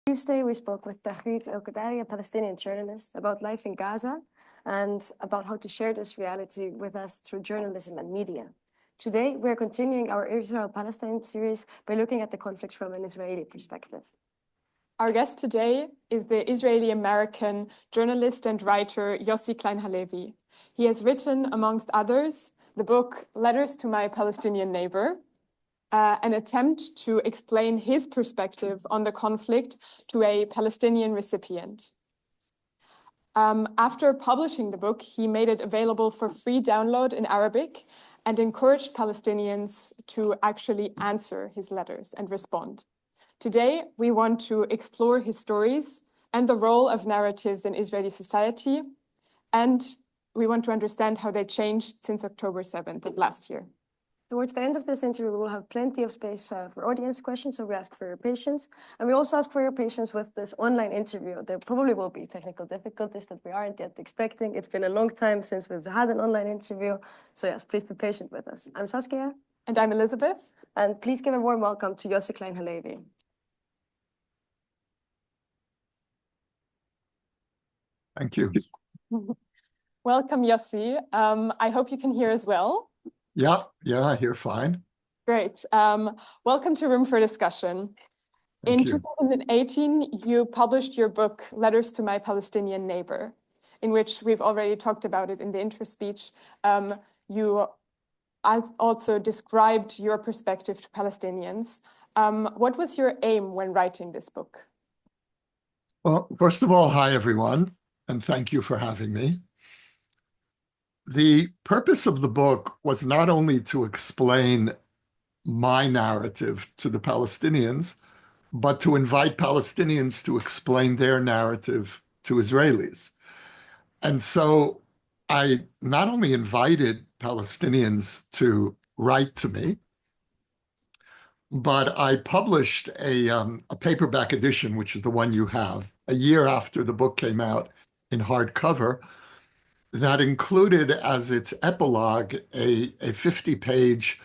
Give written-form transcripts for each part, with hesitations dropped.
Tuesday, we spoke with Tahrir El-Qadari, a Palestinian journalist, about life in Gaza and about how to share this reality with us through journalism and media. Today, we're continuing our Israel-Palestine series by looking at the conflict from an Israeli perspective. Our guest today is the Israeli-American journalist and writer Yossi Klein Halevi. He has written, amongst others, the book Letters to My Palestinian Neighbor, an attempt to explain his perspective on the conflict to a Palestinian recipient. After publishing the book, he made it available for free download in Arabic and encouraged Palestinians to actually answer his letters and respond. Today, we want to explore his stories and the role of narratives in Israeli society, and we want to understand how they changed since October 7th of last year. Towards the end of this interview, we will have plenty of space for audience questions, so we ask for your patience. And we also ask for your patience with this online interview. There probably will be technical difficulties that we aren't yet expecting. It's been a long time since we've had an online interview. So yes, please be patient with us. I'm Saskia. And I'm Elizabeth. And please give a warm welcome to Yossi Klein Halevi. Thank you. Welcome, Yossi. I hope you can hear as well. Yeah, I hear fine. Great. Welcome to Room for Discussion. In 2018, you published your book, Letters to My Palestinian Neighbor, in which we've already talked about it in the intro speech. You also described your perspective to Palestinians. What was your aim when writing this book? Well, first of all, hi, everyone, and thank you for having me. The purpose of the book was not only to explain my narrative to the Palestinians, but to invite Palestinians to explain their narrative to Israelis. And so I not only invited Palestinians to write to me, but I published a paperback edition, which is the one you have, a year after the book came out in hardcover, that included as its epilogue a 50-page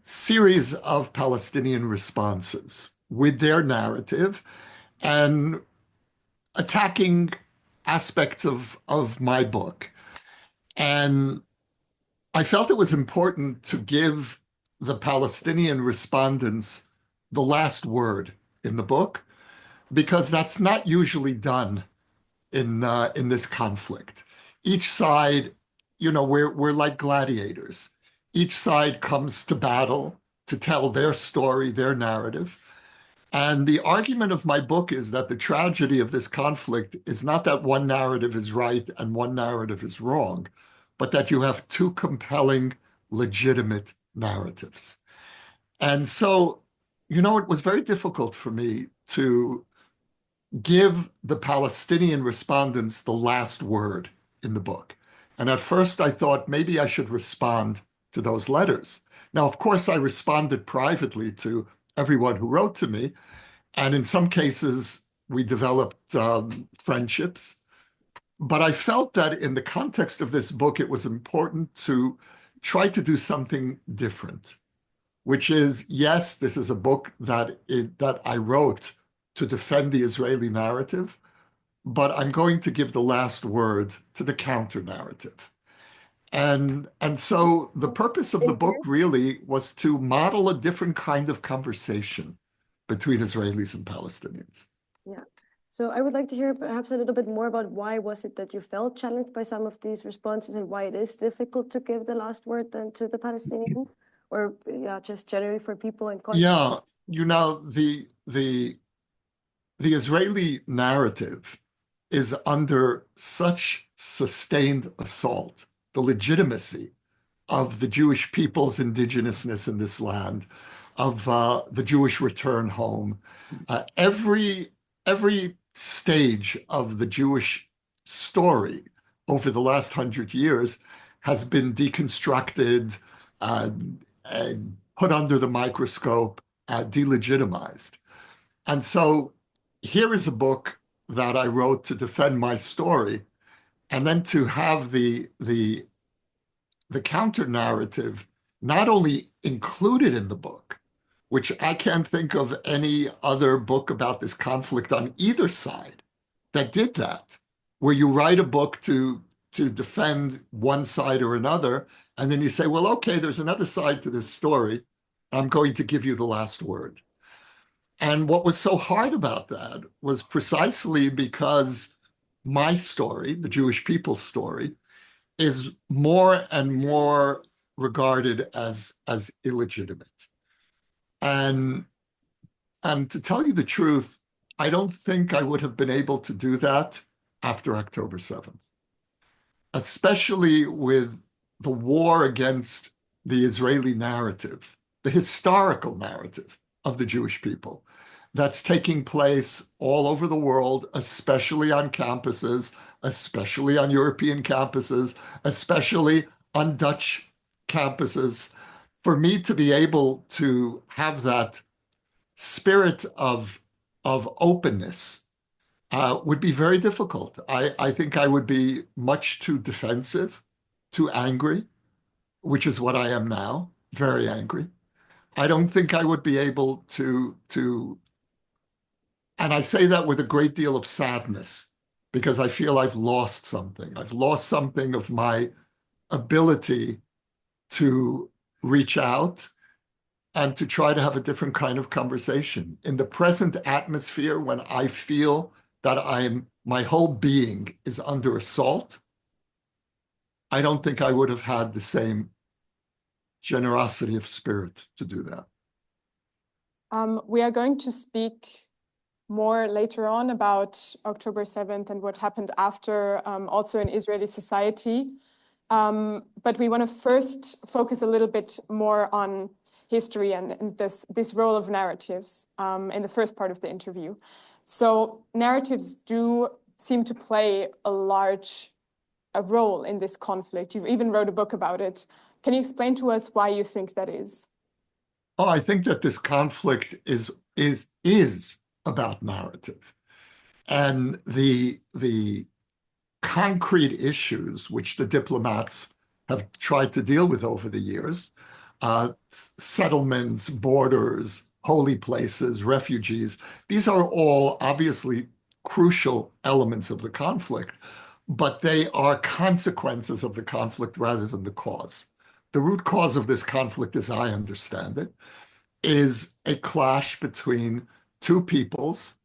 series of Palestinian responses with their narrative and attacking aspects of my book. And I felt it was important to give the Palestinian respondents the last word in the book, because that's not usually done in this conflict. Each side, we're like gladiators. Each side comes to battle to tell their story, their narrative. And the argument of my book is that the tragedy of this conflict is not that one narrative is right and one narrative is wrong, but that you have two compelling, legitimate narratives. And so, it was very difficult for me to give the Palestinian respondents the last word in the book. And at first I thought maybe I should respond to those letters. Now, of course, I responded privately to everyone who wrote to me. And in some cases, we developed friendships. But I felt that in the context of this book, it was important to try to do something different, which is, yes, this is a book that I wrote to defend the Israeli narrative, but I'm going to give the last word to the counter-narrative. And so the purpose of the book really was to model a different kind of conversation between Israelis and Palestinians. Yeah. So I would like to hear perhaps a little bit more about why was it that you felt challenged by some of these responses and why it is difficult to give the last word then to the Palestinians, or just generally for people in conflict? Yeah, the Israeli narrative is under such sustained assault. The legitimacy of the Jewish people's indigenousness in this land, of the Jewish return home. Every stage of the Jewish story over the last 100 years has been deconstructed, put under the microscope, delegitimized. And so here is a book that I wrote to defend my story, and then to have the counter narrative not only included in the book, which I can't think of any other book about this conflict on either side that did that, where you write a book to defend one side or another, and then you say, well, okay, there's another side to this story. I'm going to give you the last word. And what was so hard about that was precisely because my story, the Jewish people's story, is more and more regarded as illegitimate. And to tell you the truth, I don't think I would have been able to do that after October 7th, especially with the war against the Israeli narrative, the historical narrative of the Jewish people that's taking place all over the world, especially on campuses, especially on European campuses, especially on Dutch campuses. For me to be able to have that spirit of openness would be very difficult. I think I would be much too defensive, too angry, which is what I am now, very angry. I don't think I would be able to, and I say that with a great deal of sadness because I feel I've lost something. I've lost something of my ability to reach out and to try to have a different kind of conversation. In the present atmosphere, when I feel that my whole being is under assault, I don't think I would have had the same generosity of spirit to do that. We are going to speak more later on about October 7th and what happened after, also in Israeli society. But we want to first focus a little bit more on history and this role of narratives in the first part of the interview. So narratives do seem to play a role in this conflict. You've even wrote a book about it. Can you explain to us why you think that is? Oh, I think that this conflict is about narrative. And the concrete issues which the diplomats have tried to deal with over the years, settlements, borders, holy places, refugees, these are all obviously crucial elements of the conflict, but they are consequences of the conflict rather than the cause. The root cause of this conflict, as I understand it, is a clash between two peoples,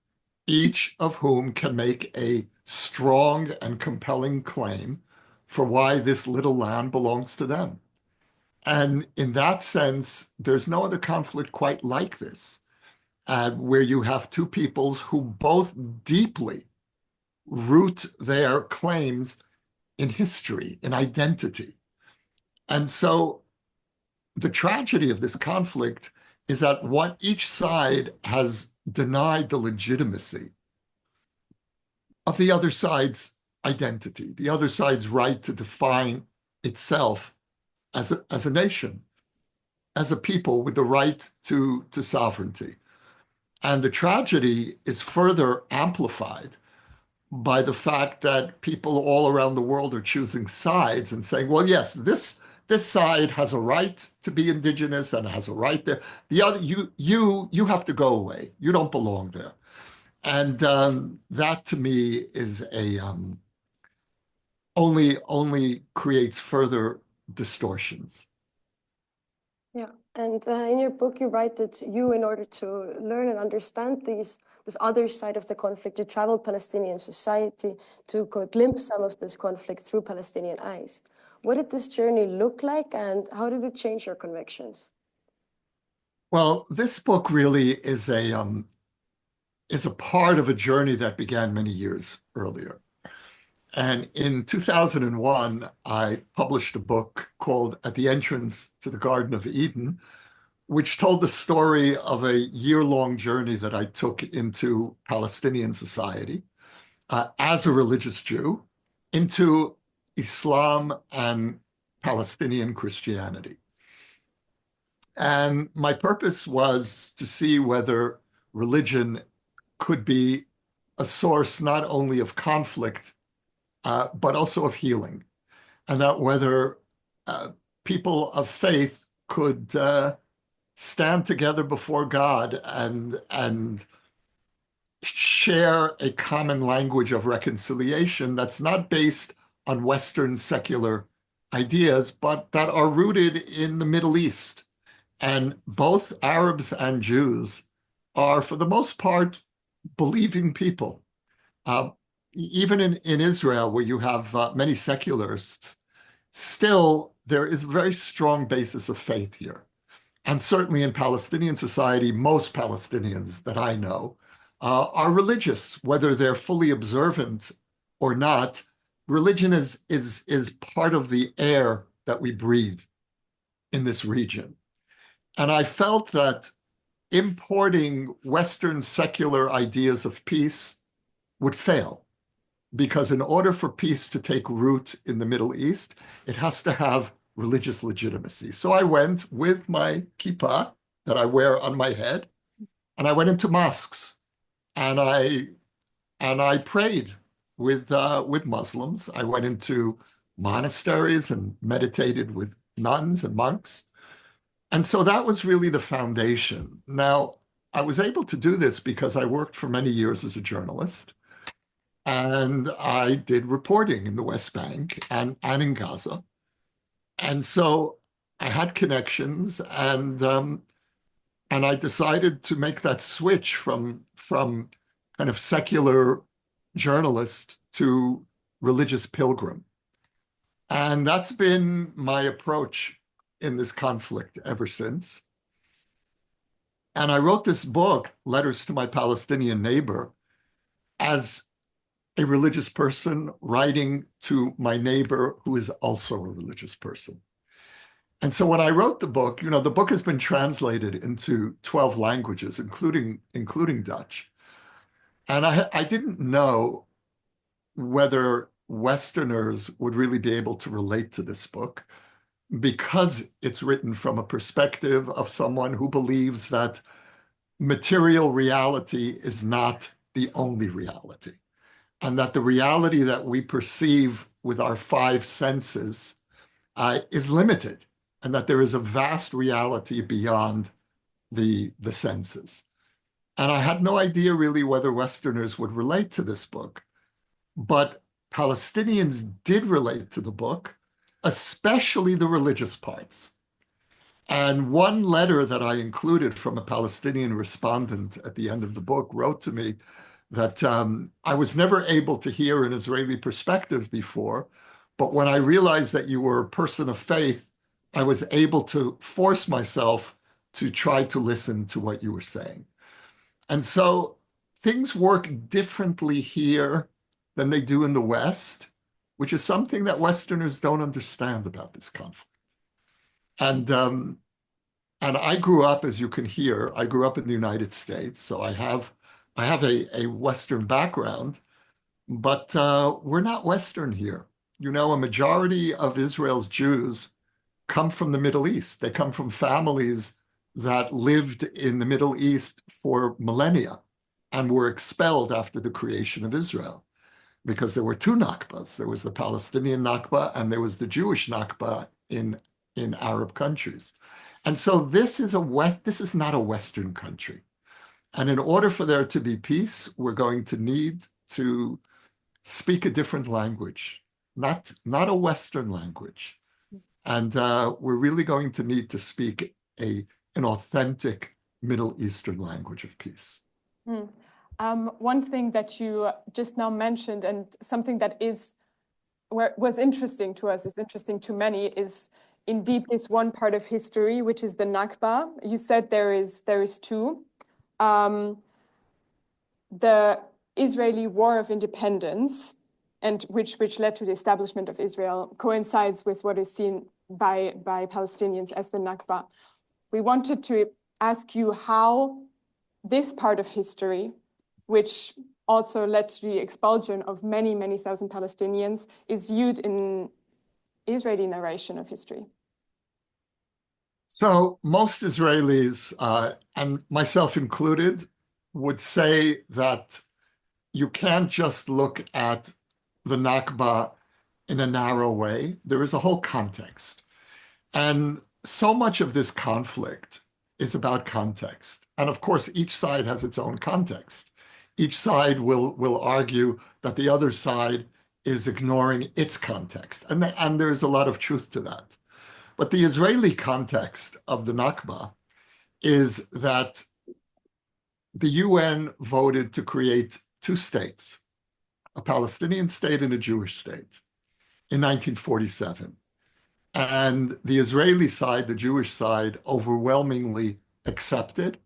each of whom can make a strong and compelling claim for why this little land belongs to them. And in that sense, there's no other conflict quite like this, where you have two peoples who both deeply root their claims in history, in identity. And so the tragedy of this conflict is that what each side has denied the legitimacy of the other side's identity, the other side's right to define itself as a nation, as a people with the right to sovereignty. And the tragedy is further amplified by the fact that people all around the world are choosing sides and saying, well, yes, this side has a right to be indigenous and has a right there. The other, you have to go away. You don't belong there. And that to me is only creates further distortions. Yeah, and in your book, you write that you, in order to learn and understand this other side of the conflict, you traveled Palestinian society to glimpse some of this conflict through Palestinian eyes. What did this journey look like, and how did it change your convictions? Well, this book really is a part of a journey that began many years earlier. And in 2001, I published a book called At the Entrance to the Garden of Eden, which told the story of a year-long journey that I took into Palestinian society as a religious Jew, into Islam and Palestinian Christianity. And my purpose was to see whether religion could be a source not only of conflict, but also of healing, and that whether people of faith could stand together before God and share a common language of reconciliation that's not based on Western secular ideas, but that are rooted in the Middle East. And both Arabs and Jews are, for the most part, believing people. Uh, Even in Israel, where you have many secularists, still there is a very strong basis of faith here. And certainly in Palestinian society, most Palestinians that I know are religious, whether they're fully observant or not. Religion is part of the air that we breathe in this region. And I felt that importing Western secular ideas of peace would fail, because in order for peace to take root in the Middle East, it has to have religious legitimacy. So I went with my kippah that I wear on my head, and I went into mosques, and I prayed with Muslims. I went into monasteries and meditated with nuns and monks. And so that was really the foundation. Now, I was able to do this because I worked for many years as a journalist, and I did reporting in the West Bank and in Gaza. And so I had connections, and I decided to make that switch from kind of secular journalist to religious pilgrim. And that's been my approach in this conflict ever since. And I wrote this book, Letters to My Palestinian Neighbor, as a religious person writing to my neighbor who is also a religious person. And so when I wrote the book, the book has been translated into 12 languages, including Dutch. And I didn't know whether Westerners would really be able to relate to this book, because it's written from a perspective of someone who believes that material reality is not the only reality, and that the reality that we perceive with our five senses is limited, and that there is a vast reality beyond the senses. And I had no idea really whether Westerners would relate to this book, but Palestinians did relate to the book, especially the religious parts. And one letter that I included from a Palestinian respondent at the end of the book wrote to me that I was never able to hear an Israeli perspective before, but when I realized that you were a person of faith, I was able to force myself to try to listen to what you were saying. And so things work differently here than they do in the West, which is something that Westerners don't understand about this conflict. And I grew up, as you can hear, I grew up in the United States, so I have a Western background, but we're not Western here. A majority of Israel's Jews come from the Middle East. They come from families that lived in the Middle East for millennia and were expelled after the creation of Israel, because there were two Nakbas. There was the Palestinian Nakba and there was the Jewish Nakba in Arab countries. And so this is not a Western country. And in order for there to be peace, we're going to need to speak a different language, not a Western language. And we're really going to need to speak an authentic Middle Eastern language of peace. One thing that you just now mentioned, and something that was interesting to us, is interesting to many, is indeed this one part of history, which is the Nakba. You said there is two. The Israeli War of Independence, and which led to the establishment of Israel, coincides with what is seen by Palestinians as the Nakba. We wanted to ask you how this part of history, which also led to the expulsion of many, many thousand Palestinians, is viewed in Israeli narration of history. So most Israelis, and myself included, would say that you can't just look at the Nakba in a narrow way. There is a whole context. And so much of this conflict is about context. And of course, each side has its own context. Each side will argue that the other side is ignoring its context. And there's a lot of truth to that. But the Israeli context of the Nakba is that the UN voted to create two states, a Palestinian state and a Jewish state, in 1947. And the Israeli side, the Jewish side, overwhelmingly accepted,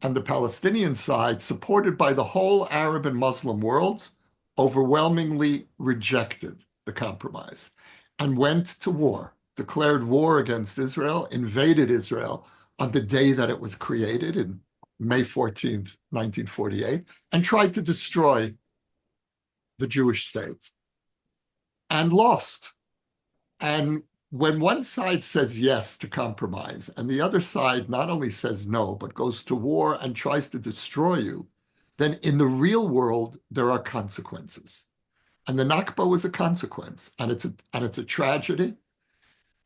and the Palestinian side, supported by the whole Arab and Muslim worlds, overwhelmingly rejected the compromise and went to war, declared war against Israel, invaded Israel on the day that it was created in May 14th, 1948, and tried to destroy the Jewish state and lost. And when one side says yes to compromise and the other side not only says no, but goes to war and tries to destroy you, then in the real world, there are consequences. And the Nakba was a consequence, and it's a tragedy.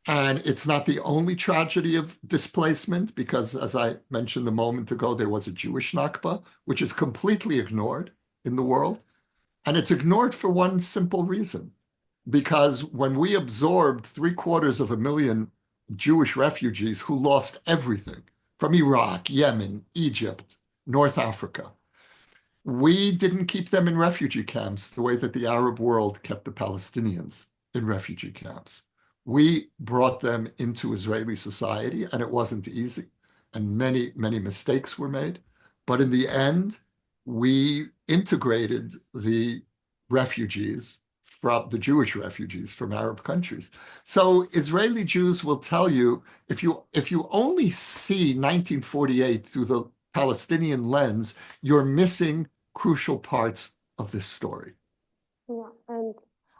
And it's not the only tragedy of displacement, because as I mentioned a moment ago, there was a Jewish Nakba, which is completely ignored in the world. And it's ignored for one simple reason. Because when we absorbed 750,000 Jewish refugees who lost everything from Iraq, Yemen, Egypt, North Africa, we didn't keep them in refugee camps the way that the Arab world kept the Palestinians in refugee camps. We brought them into Israeli society, and it wasn't easy, and many, many mistakes were made. But in the end, we integrated the refugees, from the Jewish refugees from Arab countries. So Israeli Jews will tell you, if you only see 1948 through the Palestinian lens, you're missing crucial parts of this story. Yeah, and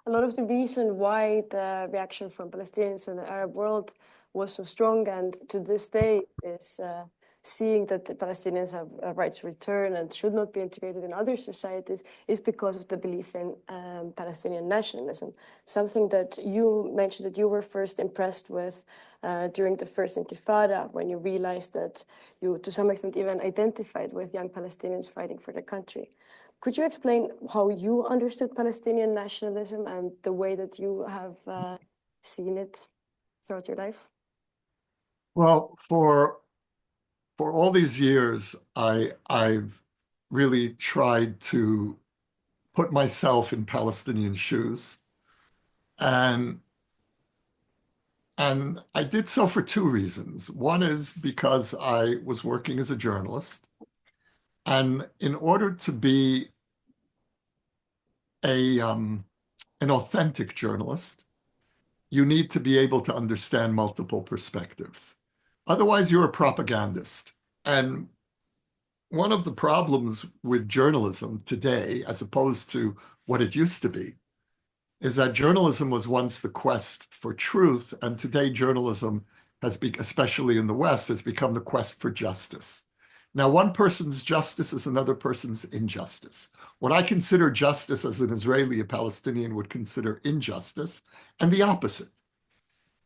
a lot of the reason why the reaction from Palestinians in the Arab world was so strong and to this day is seeing that the Palestinians have a right to return and should not be integrated in other societies is because of the belief in Palestinian nationalism. Something that you mentioned that you were first impressed with during the first Intifada, when you realized that you, to some extent, even identified with young Palestinians fighting for their country. Could you explain how you understood Palestinian nationalism and the way that you have seen it throughout your life? Well, for all these years, I've really tried to put myself in Palestinian shoes. And I did so for two reasons. One is because I was working as a journalist. And in order to be an authentic journalist, you need to be able to understand multiple perspectives. Otherwise, you're a propagandist. And one of the problems with journalism today, as opposed to what it used to be, is that journalism was once the quest for truth, and today journalism has, especially in the West, has become the quest for justice. Now, one person's justice is another person's injustice. What I consider justice as an Israeli, a Palestinian would consider injustice, and the opposite.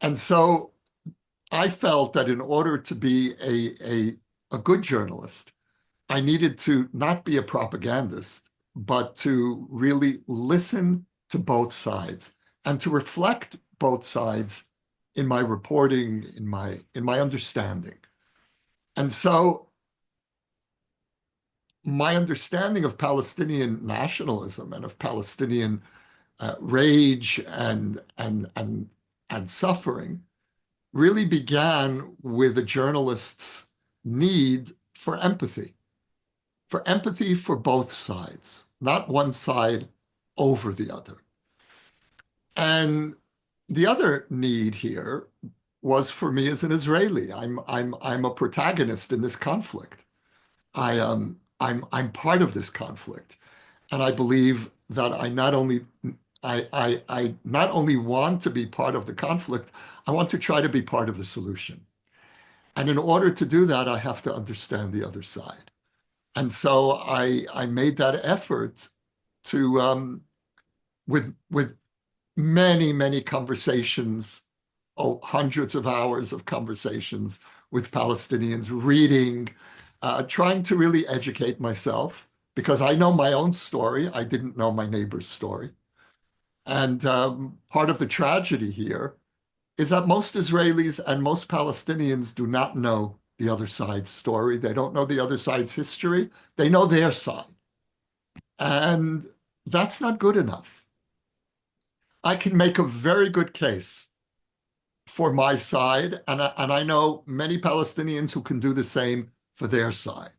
And so I felt that in order to be a good journalist, I needed to not be a propagandist, but to really listen to both sides and to reflect both sides in my reporting, in my understanding. And so my understanding of Palestinian nationalism and of Palestinian rage and suffering really began with a journalist's need for empathy for both sides, not one side over the other. And the other need here was for me as an Israeli. I'm a protagonist in this conflict. I'm part of this conflict, and I believe that I not only want to be part of the conflict, I want to try to be part of the solution. And in order to do that, I have to understand the other side. And so I made that effort to with many conversations hundreds of hours of conversations with Palestinians, reading, trying to really educate myself because I know my own story. I didn't know my neighbor's story. And part of the tragedy here is that most Israelis and most Palestinians do not know the other side's story. They don't know the other side's history. They know their side. And that's not good enough. I can make a very good case for my side, and I know many Palestinians who can do the same for their side.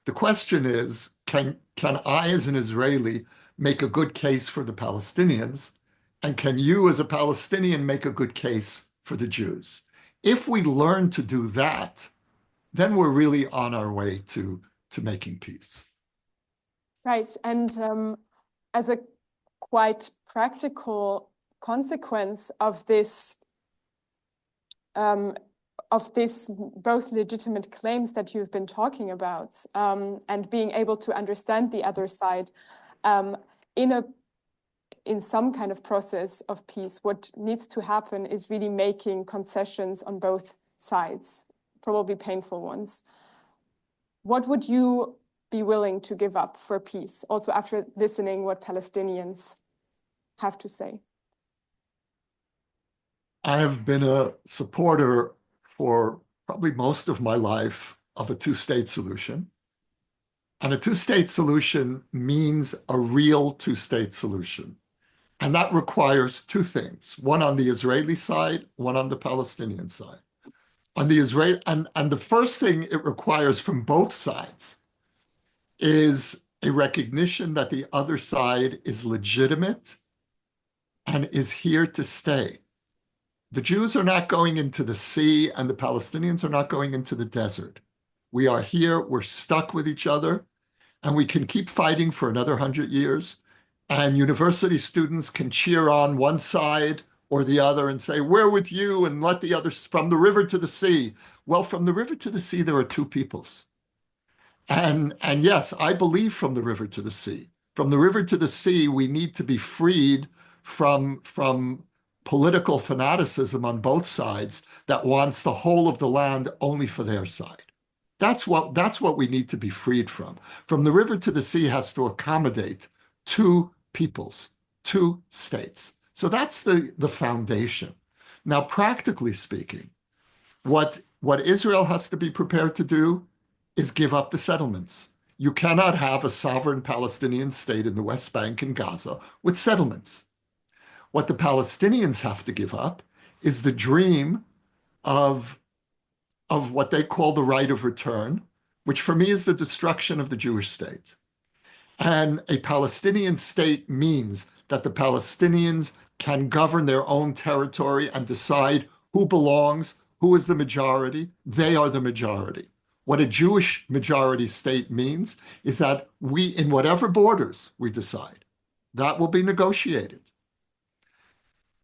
The question is, can I, as an Israeli, make a good case for the Palestinians? And can you, as a Palestinian, make a good case for the Jews? If we learn to do that, then we're really on our way to making peace. Right. And as a quite practical consequence of this both legitimate claims that you've been talking about, and being able to understand the other side, in some kind of process of peace, what needs to happen is really making concessions on both sides, probably painful ones. What would you be willing to give up for peace, also after listening what Palestinians have to say? I have been a supporter for probably most of my life of a two-state solution. And a two-state solution means a real two-state solution. And that requires two things, one on the Israeli side, one on the Palestinian side. On the Israeli, and the first thing it requires from both sides is a recognition that the other side is legitimate and is here to stay. The Jews are not going into the sea and the Palestinians are not going into the desert. We are here, we're stuck with each other, and we can keep fighting for another 100 years. And university students can cheer on one side or the other and say, we're with you, and let the others, from the river to the sea. Well, from the river to the sea, there are two peoples. And yes, I believe from the river to the sea. From the river to the sea, we need to be freed from political fanaticism on both sides that wants the whole of the land only for their side. That's what we need to be freed from. From the river to the sea has to accommodate two peoples, two states. So that's the foundation. Now, practically speaking, what Israel has to be prepared to do is give up the settlements. You cannot have a sovereign Palestinian state in the West Bank and Gaza with settlements. What the Palestinians have to give up is the dream of what they call the right of return, which for me is the destruction of the Jewish state. And a Palestinian state means that the Palestinians can govern their own territory and decide who belongs, who is the majority. They are the majority. What a Jewish majority state means is that we, in whatever borders we decide, that will be negotiated.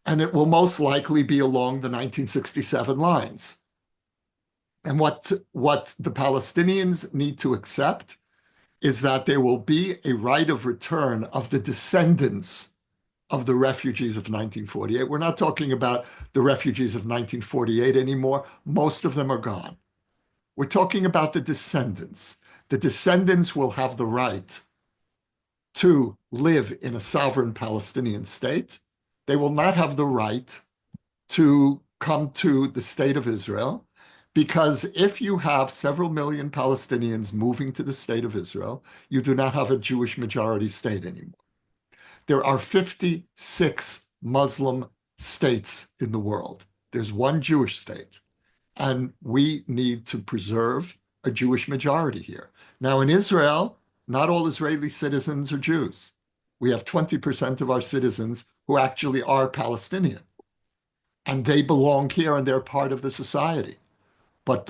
And it will most likely be along the 1967 lines. And what the Palestinians need to accept is that there will be a right of return of the descendants of the refugees of 1948. We're not talking about the refugees of 1948 anymore. Most of them are gone. We're talking about the descendants. The descendants will have the right to live in a sovereign Palestinian state. They will not have the right to come to the state of Israel, because if you have several million Palestinians moving to the state of Israel, you do not have a Jewish majority state anymore. There are 56 Muslim states in the world. There's one Jewish state. And we need to preserve a Jewish majority here. Now, in Israel, not all Israeli citizens are Jews. We have 20% of our citizens who actually are Palestinian. And they belong here and they're part of the society. But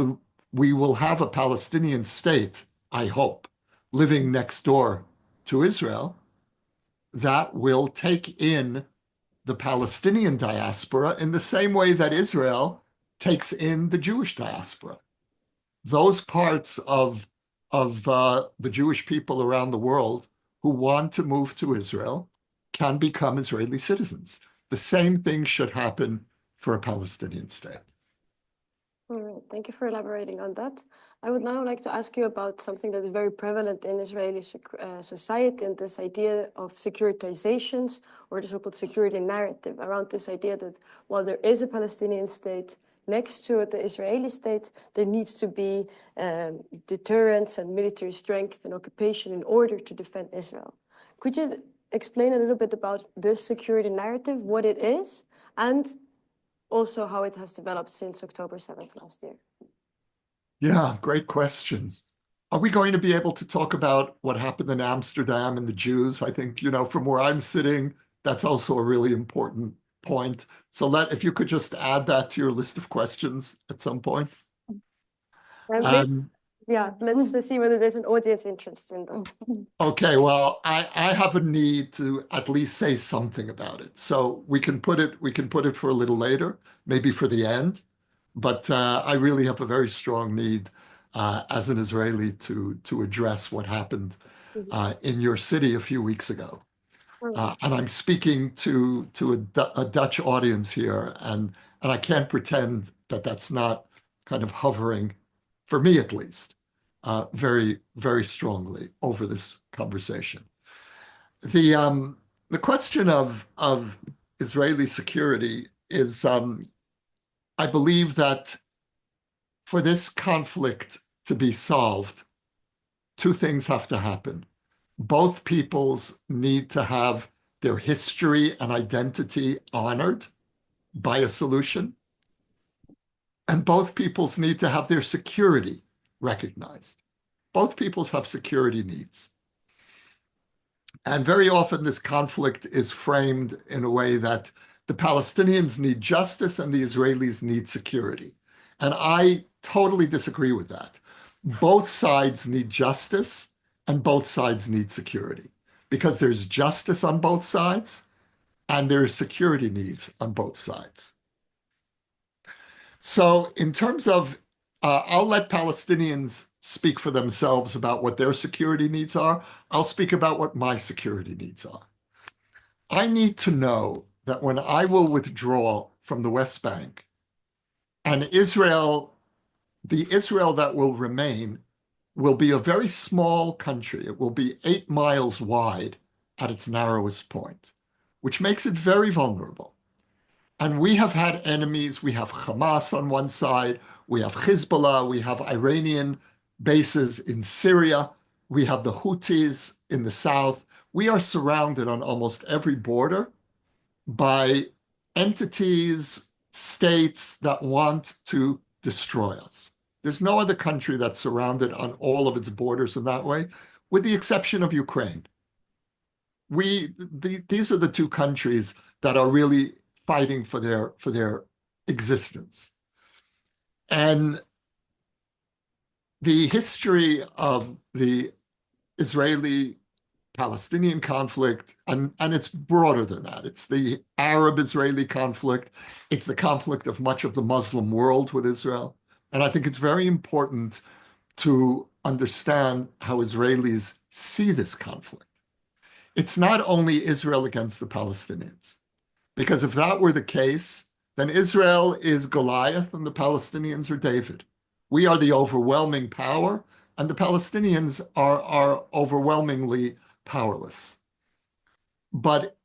we will have a Palestinian state, I hope, living next door to Israel that will take in the Palestinian diaspora in the same way that Israel takes in the Jewish diaspora. Those parts of the Jewish people around the world who want to move to Israel can become Israeli citizens. The same thing should happen for a Palestinian state. All right, thank you for elaborating on that. I would now like to ask you about something that is very prevalent in Israeli society, and this idea of securitizations, or the so-called security narrative, around this idea that while there is a Palestinian state next to the Israeli state, there needs to be deterrence and military strength and occupation in order to defend Israel. Could you explain a little bit about this security narrative, what it is, and also how it has developed since October 7th last year? Yeah, great question. Are we going to be able to talk about what happened in Amsterdam and the Jews? I think, from where I'm sitting, that's also a really important point. So if you could just add that to your list of questions at some point. Yeah, let's see whether there's an audience interest in that. Okay, well, I have a need to at least say something about it. So we can put it for a little later, maybe for the end. But I really have a very strong need as an Israeli to address what happened in your city a few weeks ago. And I'm speaking to a Dutch audience here, and I can't pretend that that's not kind of hovering, for me at least, very, very strongly over this conversation. The question of Israeli security is, I believe that for this conflict to be solved, two things have to happen. Both peoples need to have their history and identity honored by a solution, and both peoples need to have their security recognized. Both peoples have security needs. And very often this conflict is framed in a way that the Palestinians need justice and the Israelis need security. And I totally disagree with that. Both sides need justice and both sides need security, because there's justice on both sides and there's security needs on both sides. So in terms of, I'll let Palestinians speak for themselves about what their security needs are. I'll speak about what my security needs are. I need to know that when I will withdraw from the West Bank, and Israel, the Israel that will remain, will be a very small country. It will be 8 miles wide at its narrowest point, which makes it very vulnerable. And we have had enemies. We have Hamas on one side. We have Hezbollah. We have Iranian bases in Syria. We have the Houthis in the south. We are surrounded on almost every border by entities, states that want to destroy us. There's no other country that's surrounded on all of its borders in that way, with the exception of Ukraine. These are the two countries that are really fighting for their existence. And the history of the Israeli-Palestinian conflict, and it's broader than that. It's the Arab-Israeli conflict. It's the conflict of much of the Muslim world with Israel. And I think it's very important to understand how Israelis see this conflict. It's not only Israel against the Palestinians, because if that were the case, then Israel is Goliath and the Palestinians are David. We are the overwhelming power, and the Palestinians are overwhelmingly powerless. But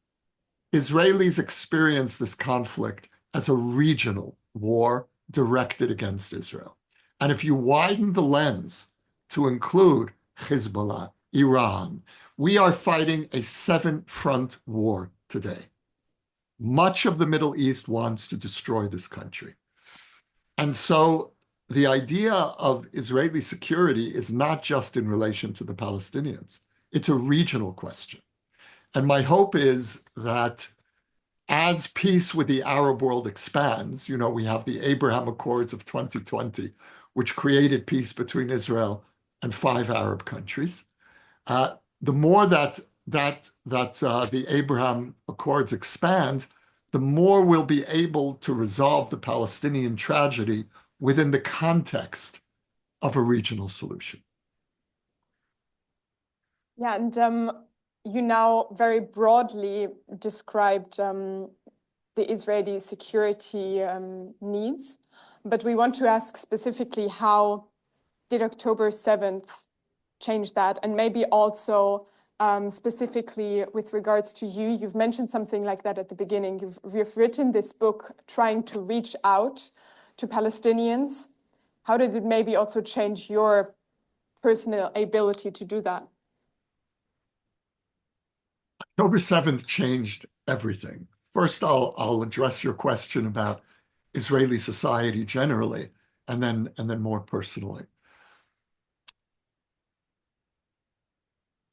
Israelis experience this conflict as a regional war directed against Israel. And if you widen the lens to include Hezbollah, Iran, we are fighting a 7-front war today. Much of the Middle East wants to destroy this country. And so the idea of Israeli security is not just in relation to the Palestinians. It's a regional question. And my hope is that as peace with the Arab world expands, we have the Abraham Accords of 2020, which created peace between Israel and 5 Arab countries. The more that the Abraham Accords expand, the more we'll be able to resolve the Palestinian tragedy within the context of a regional solution. Yeah, and you now very broadly described the Israeli security needs. But we want to ask specifically, how did October 7th change that? And maybe also specifically with regards to you, you've mentioned something like that at the beginning. You've written this book trying to reach out to Palestinians. How did it maybe also change your personal ability to do that? October 7th changed everything. First, I'll address your question about Israeli society generally, and then more personally.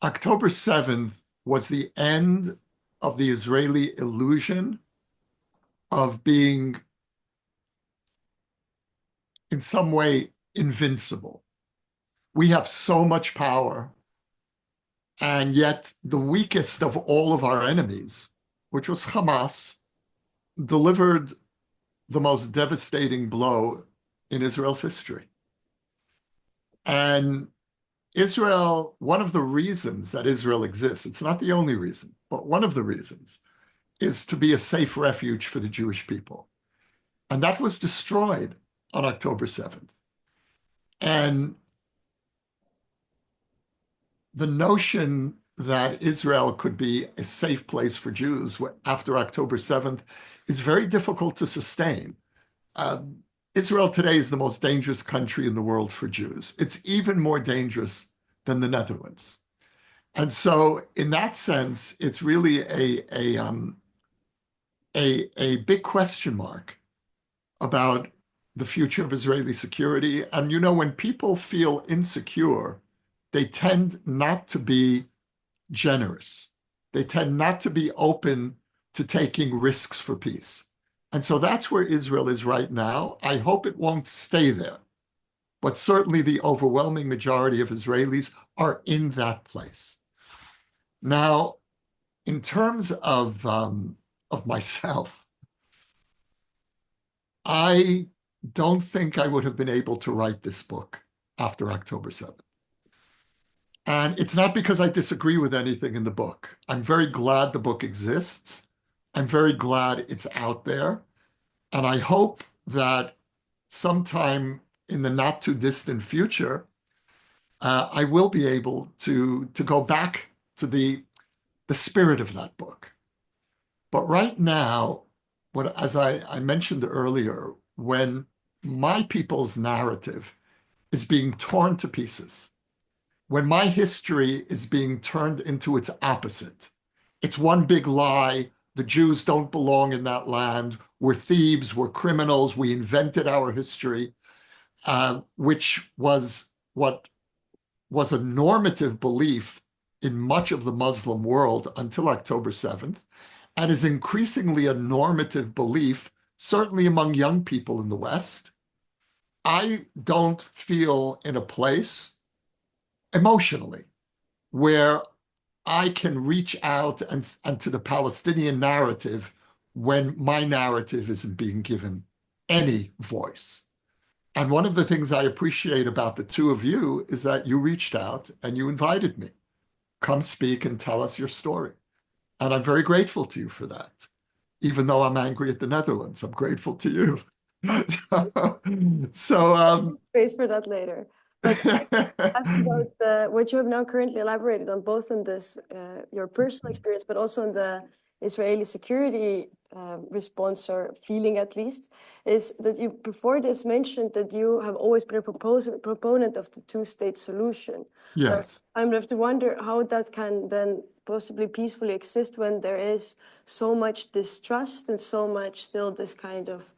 October 7th was the end of the Israeli illusion of being in some way invincible. We have so much power, and yet the weakest of all of our enemies, which was Hamas, delivered the most devastating blow in Israel's history. And Israel, one of the reasons that Israel exists, it's not the only reason, but one of the reasons, is to be a safe refuge for the Jewish people. And that was destroyed on October 7th. And the notion that Israel could be a safe place for Jews after October 7th is very difficult to sustain. Israel today is the most dangerous country in the world for Jews. It's even more dangerous than the Netherlands. And so in that sense, it's really a big question mark about the future of Israeli security. And you know, when people feel insecure, they tend not to be generous. They tend not to be open to taking risks for peace. And so that's where Israel is right now. I hope it won't stay there. But certainly the overwhelming majority of Israelis are in that place. Now, in terms of myself, I don't think I would have been able to write this book after October 7th. And it's not because I disagree with anything in the book. I'm very glad the book exists. I'm very glad it's out there. And I hope that sometime in the not too distant future, I will be able to go back to the spirit of that book. But right now, as I mentioned earlier, when my people's narrative is being torn to pieces, when my history is being turned into its opposite, it's one big lie. The Jews don't belong in that land. We're thieves, we're criminals, we invented our history, which was what was a normative belief in much of the Muslim world until October 7th, and is increasingly a normative belief, certainly among young people in the West. I don't feel in a place emotionally where I can reach out and to the Palestinian narrative when my narrative isn't being given any voice. And one of the things I appreciate about the two of you is that you reached out and you invited me. Come speak and tell us your story. And I'm very grateful to you for that. Even though I'm angry at the Netherlands, I'm grateful to you. Wait for that later. But ask about what you have now currently elaborated on, both in this your personal experience, but also in the Israeli security response, or feeling at least, is that you before this mentioned that you have always been a proponent of the two-state solution. Yes. I'm left to wonder how that can then possibly peacefully exist when there is so much distrust and so much still this kind of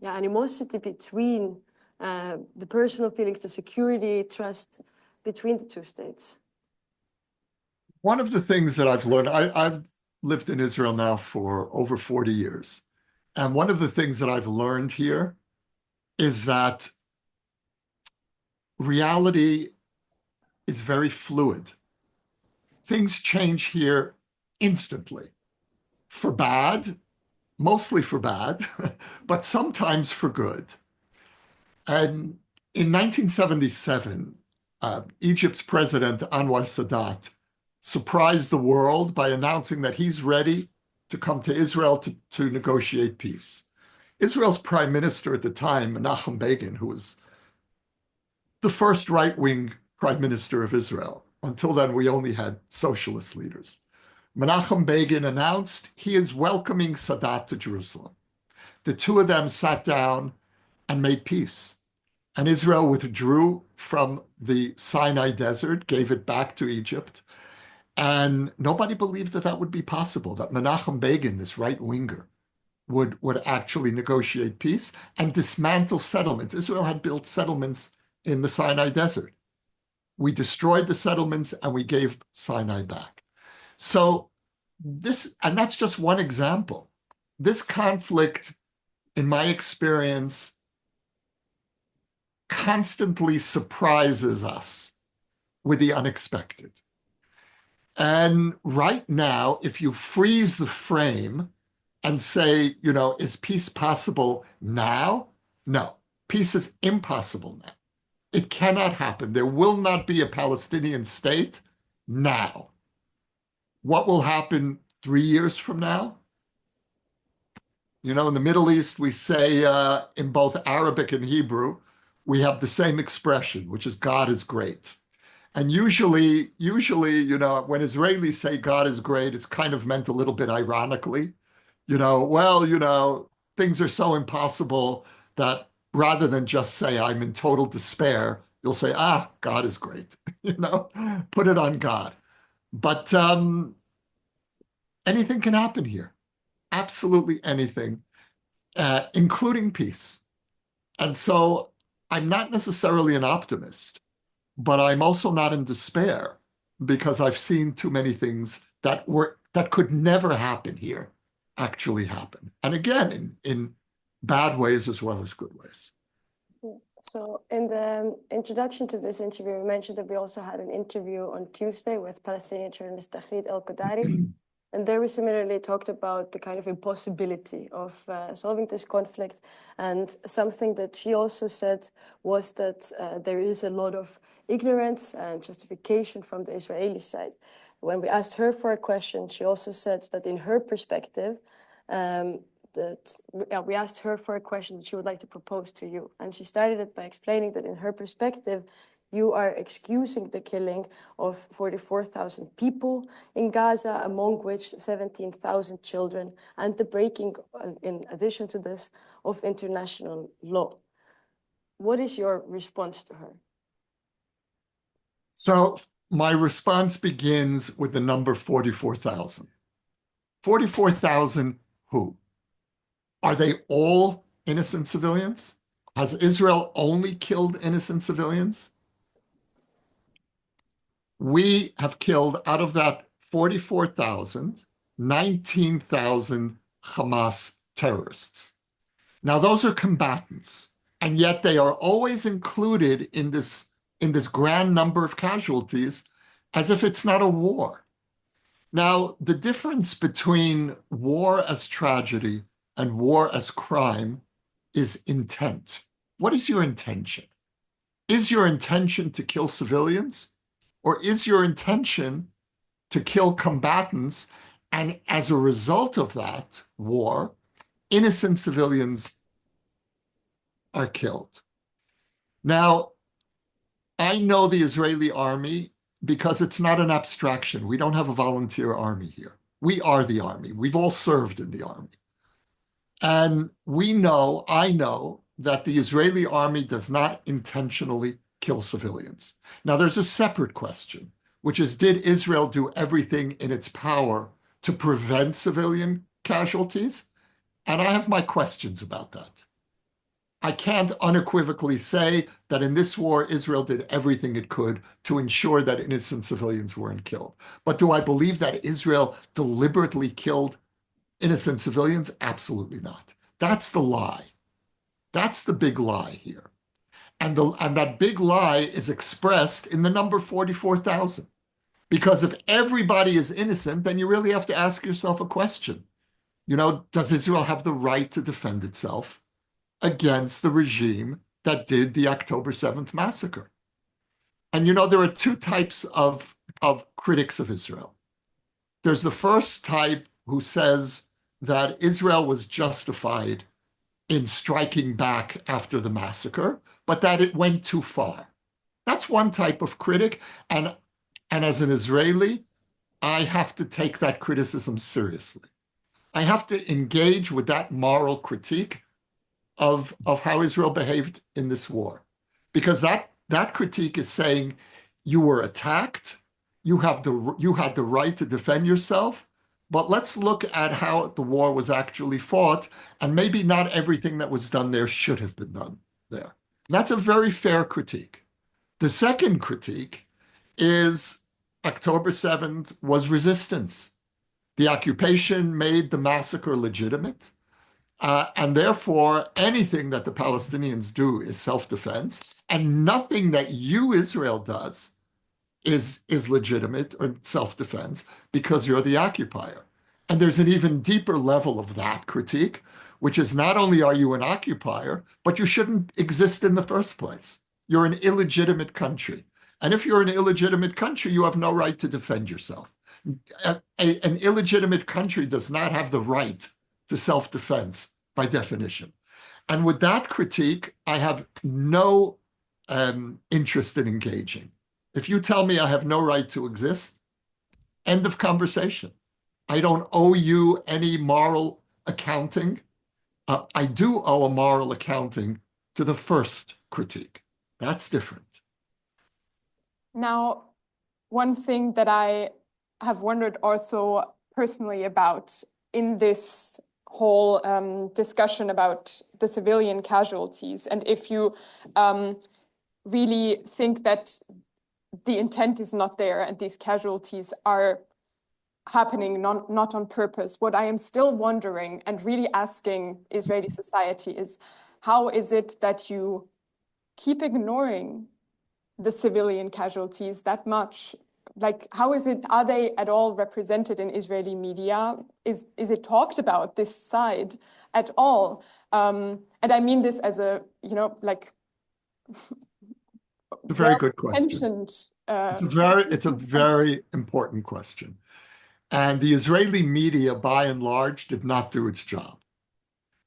animosity between the personal feelings, the security, trust between the two states. One of the things that I've learned, I've lived in Israel now for over 40 years. And one of the things that I've learned here is that reality is very fluid. Things change here instantly, for bad, mostly for bad, but sometimes for good. And in 1977, Egypt's president, Anwar Sadat, surprised the world by announcing that he's ready to come to Israel to negotiate peace. Israel's prime minister at the time, Menachem Begin, who was the first right-wing prime minister of Israel. Until then, we only had socialist leaders. Menachem Begin announced he is welcoming Sadat to Jerusalem. The two of them sat down and made peace. And Israel withdrew from the Sinai desert, gave it back to Egypt. And nobody believed that that would be possible, that Menachem Begin, this right-winger, would actually negotiate peace and dismantle settlements. Israel had built settlements in the Sinai desert. We destroyed the settlements and we gave Sinai back. So and that's just one example. This conflict, in my experience, constantly surprises us with the unexpected. And right now, if you freeze the frame and say, is peace possible now? No, peace is impossible now. It cannot happen. There will not be a Palestinian state now. What will happen 3 years from now? In the Middle East, we say in both Arabic and Hebrew, we have the same expression, which is God is great. And usually, when Israelis say God is great, it's kind of meant a little bit ironically. Things are so impossible that rather than just say I'm in total despair, you'll say, God is great. Put it on God. But anything can happen here. Absolutely anything, including peace. And so I'm not necessarily an optimist, but I'm also not in despair because I've seen too many things that could never happen here actually happen. And again, in bad ways as well as good ways. So in the introduction to this interview, we mentioned that we also had an interview on Tuesday with Palestinian journalist Taghreed El-Qudari. And there we similarly talked about the kind of impossibility of solving this conflict. And something that she also said was that there is a lot of ignorance and justification from the Israeli side. When we asked her for a question, she also said that in her perspective, we asked her for a question that she would like to propose to you. And she started it by explaining that in her perspective, you are excusing the killing of 44,000 people in Gaza, among which 17,000 children, and the breaking, in addition to this, of international law. What is your response to her? So my response begins with the number 44,000. 44,000 who? Are they all innocent civilians? Has Israel only killed innocent civilians? We have killed, out of that 44,000, 19,000 Hamas terrorists. Now, those are combatants, and yet they are always included in this grand number of casualties as if it's not a war. Now, the difference between war as tragedy and war as crime is intent. What is your intention? Is your intention to kill civilians? Or is your intention to kill combatants? And as a result of that war, innocent civilians are killed. Now, I know the Israeli army because it's not an abstraction. We don't have a volunteer army here. We are the army. We've all served in the army. And I know that the Israeli army does not intentionally kill civilians. Now, there's a separate question, which is, did Israel do everything in its power to prevent civilian casualties? And I have my questions about that. I can't unequivocally say that in this war, Israel did everything it could to ensure that innocent civilians weren't killed. But do I believe that Israel deliberately killed innocent civilians? Absolutely not. That's the lie. That's the big lie here. And that big lie is expressed in the number 44,000. Because if everybody is innocent, then you really have to ask yourself a question. Does Israel have the right to defend itself against the regime that did the October 7th massacre? And there are two types of critics of Israel. There's the first type who says that Israel was justified in striking back after the massacre, but that it went too far. That's one type of critic. And as an Israeli, I have to take that criticism seriously. I have to engage with that moral critique of how Israel behaved in this war. Because that critique is saying you were attacked, you had the right to defend yourself, but let's look at how the war was actually fought, and maybe not everything that was done there should have been done there. And that's a very fair critique. The second critique is October 7th was resistance. The occupation made the massacre legitimate. And therefore, anything that the Palestinians do is self-defense, and nothing that you, Israel, does is legitimate or self-defense because you're the occupier. And there's an even deeper level of that critique, which is not only are you an occupier, but you shouldn't exist in the first place. You're an illegitimate country. And if you're an illegitimate country, you have no right to defend yourself. An illegitimate country does not have the right to self-defense by definition. And with that critique, I have no interest in engaging. If you tell me I have no right to exist, end of conversation. I don't owe you any moral accounting. I do owe a moral accounting to the first critique. That's different. Now, one thing that I have wondered also personally about in this whole discussion about the civilian casualties, and if you really think that the intent is not there and these casualties are happening not on purpose, what I am still wondering and really asking Israeli society is, how is it that you keep ignoring the civilian casualties that much? Like, how is it, are they at all represented in Israeli media? Is it talked about, this side, at all? And I mean this as a, like, it's a very good question. It's a very important question. And the Israeli media, by and large, did not do its job.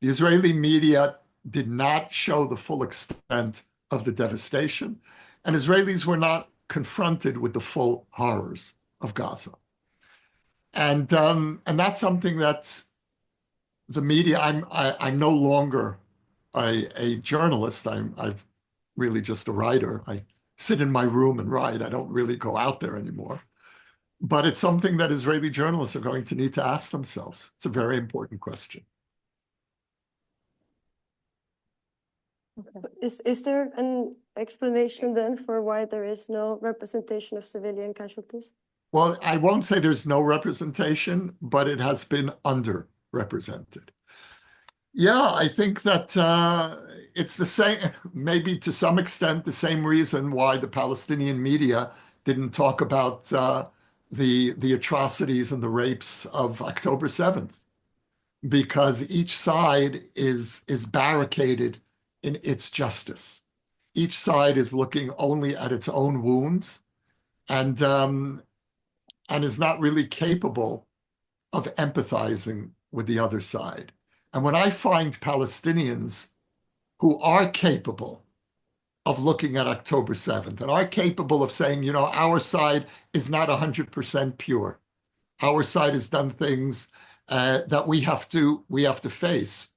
The Israeli media did not show the full extent of the devastation, and Israelis were not confronted with the full horrors of Gaza. And that's something that the media, I'm no longer a journalist. I've really just a writer. I sit in my room and write. I don't really go out there anymore. But it's something that Israeli journalists are going to need to ask themselves. It's a very important question. Is there an explanation then for why there is no representation of civilian casualties? Well, I won't say there's no representation, but it has been underrepresented. Yeah, I think that it's the same, maybe to some extent, the same reason why the Palestinian media didn't talk about the atrocities and the rapes of October 7th, because each side is barricaded in its justice. Each side is looking only at its own wounds and is not really capable of empathizing with the other side. And when I find Palestinians who are capable of looking at October 7th and are capable of saying, our side is not 100% pure. Our side has done things that we have to face.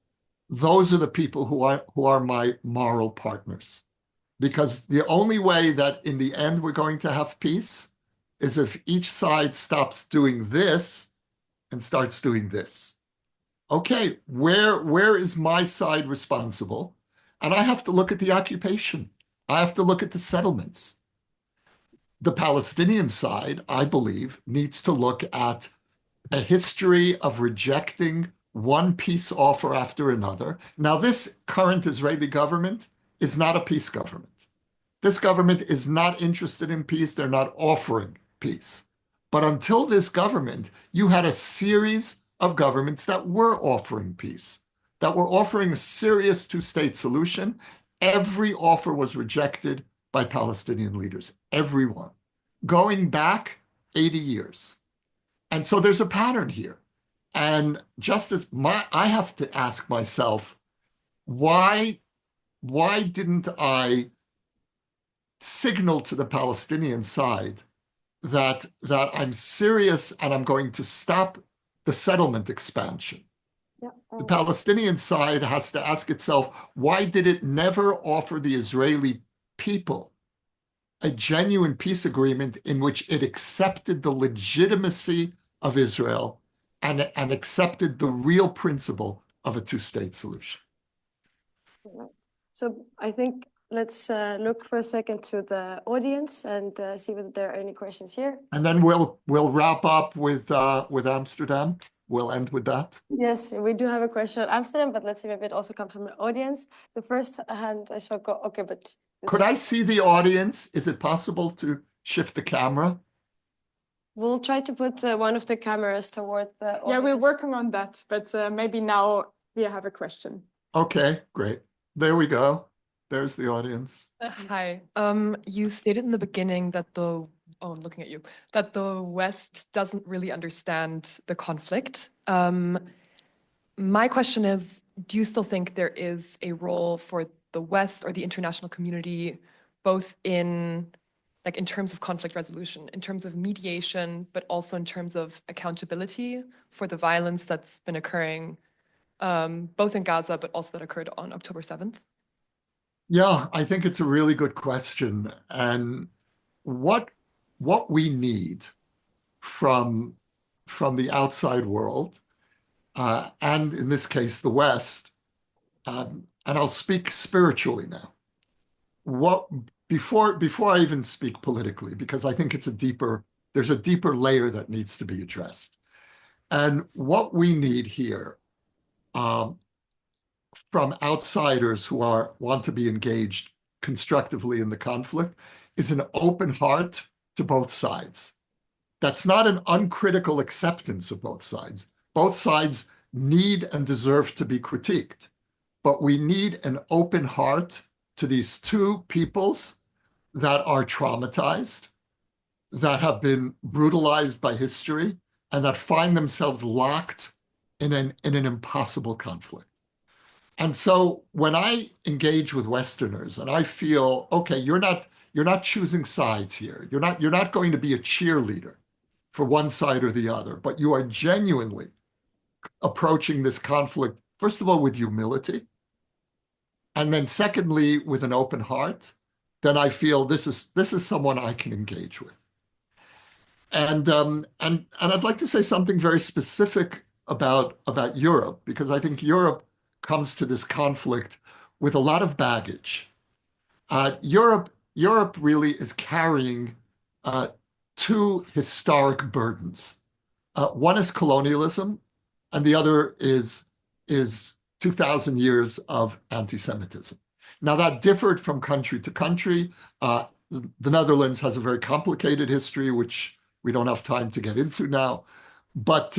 Those are the people who are my moral partners. Because the only way that in the end we're going to have peace is if each side stops doing this and starts doing this. Okay, where is my side responsible? And I have to look at the occupation. I have to look at the settlements. The Palestinian side, I believe, needs to look at a history of rejecting one peace offer after another. Now, this current Israeli government is not a peace government. This government is not interested in peace. They're not offering peace. But until this government, you had a series of governments that were offering peace, that were offering a serious two-state solution. Every offer was rejected by Palestinian leaders, every one, going back 80 years. And so there's a pattern here. And just as I have to ask myself, why didn't I signal to the Palestinian side that I'm serious and I'm going to stop the settlement expansion? Yeah. The Palestinian side has to ask itself, why did it never offer the Israeli people a genuine peace agreement in which it accepted the legitimacy of Israel and accepted the real principle of a two-state solution? So I think let's look for a second to the audience and see whether there are any questions here. And then we'll wrap up with Amsterdam. We'll end with that. Yes, we do have a question on Amsterdam, but let's see if it also comes from the audience. The first hand I saw go, okay, but... Could I see the audience? Is it possible to shift the camera? We'll try to put one of the cameras toward the audience. Yeah, we're working on that, but maybe now we have a question. Okay, great. There we go. There's the audience. Hi. You stated in the beginning that I'm looking at you, that the West doesn't really understand the conflict. My question is, do you still think there is a role for the West or the international community, both in terms of conflict resolution, in terms of mediation, but also in terms of accountability for the violence that's been occurring, both in Gaza, but also that occurred on October 7th? Yeah, I think it's a really good question. And what we need from the outside world, and in this case, the West, and I'll speak spiritually now. Before I even speak politically, because I think there's a deeper layer that needs to be addressed. And what we need here, from outsiders who want to be engaged constructively in the conflict, is an open heart to both sides. That's not an uncritical acceptance of both sides. Both sides need and deserve to be critiqued, but we need an open heart to these two peoples that are traumatized, that have been brutalized by history, and that find themselves locked in an impossible conflict. And so when I engage with Westerners and I feel, okay, you're not choosing sides here. You're not going to be a cheerleader for one side or the other, but you are genuinely approaching this conflict, first of all, with humility, and then secondly, with an open heart, then I feel this is someone I can engage with. And I'd like to say something very specific about Europe, because I think Europe comes to this conflict with a lot of baggage. Europe really is carrying two historic burdens. One is colonialism, and the other is 2,000 years of anti-Semitism. Now, that differed from country to country. The Netherlands has a very complicated history, which we don't have time to get into now. But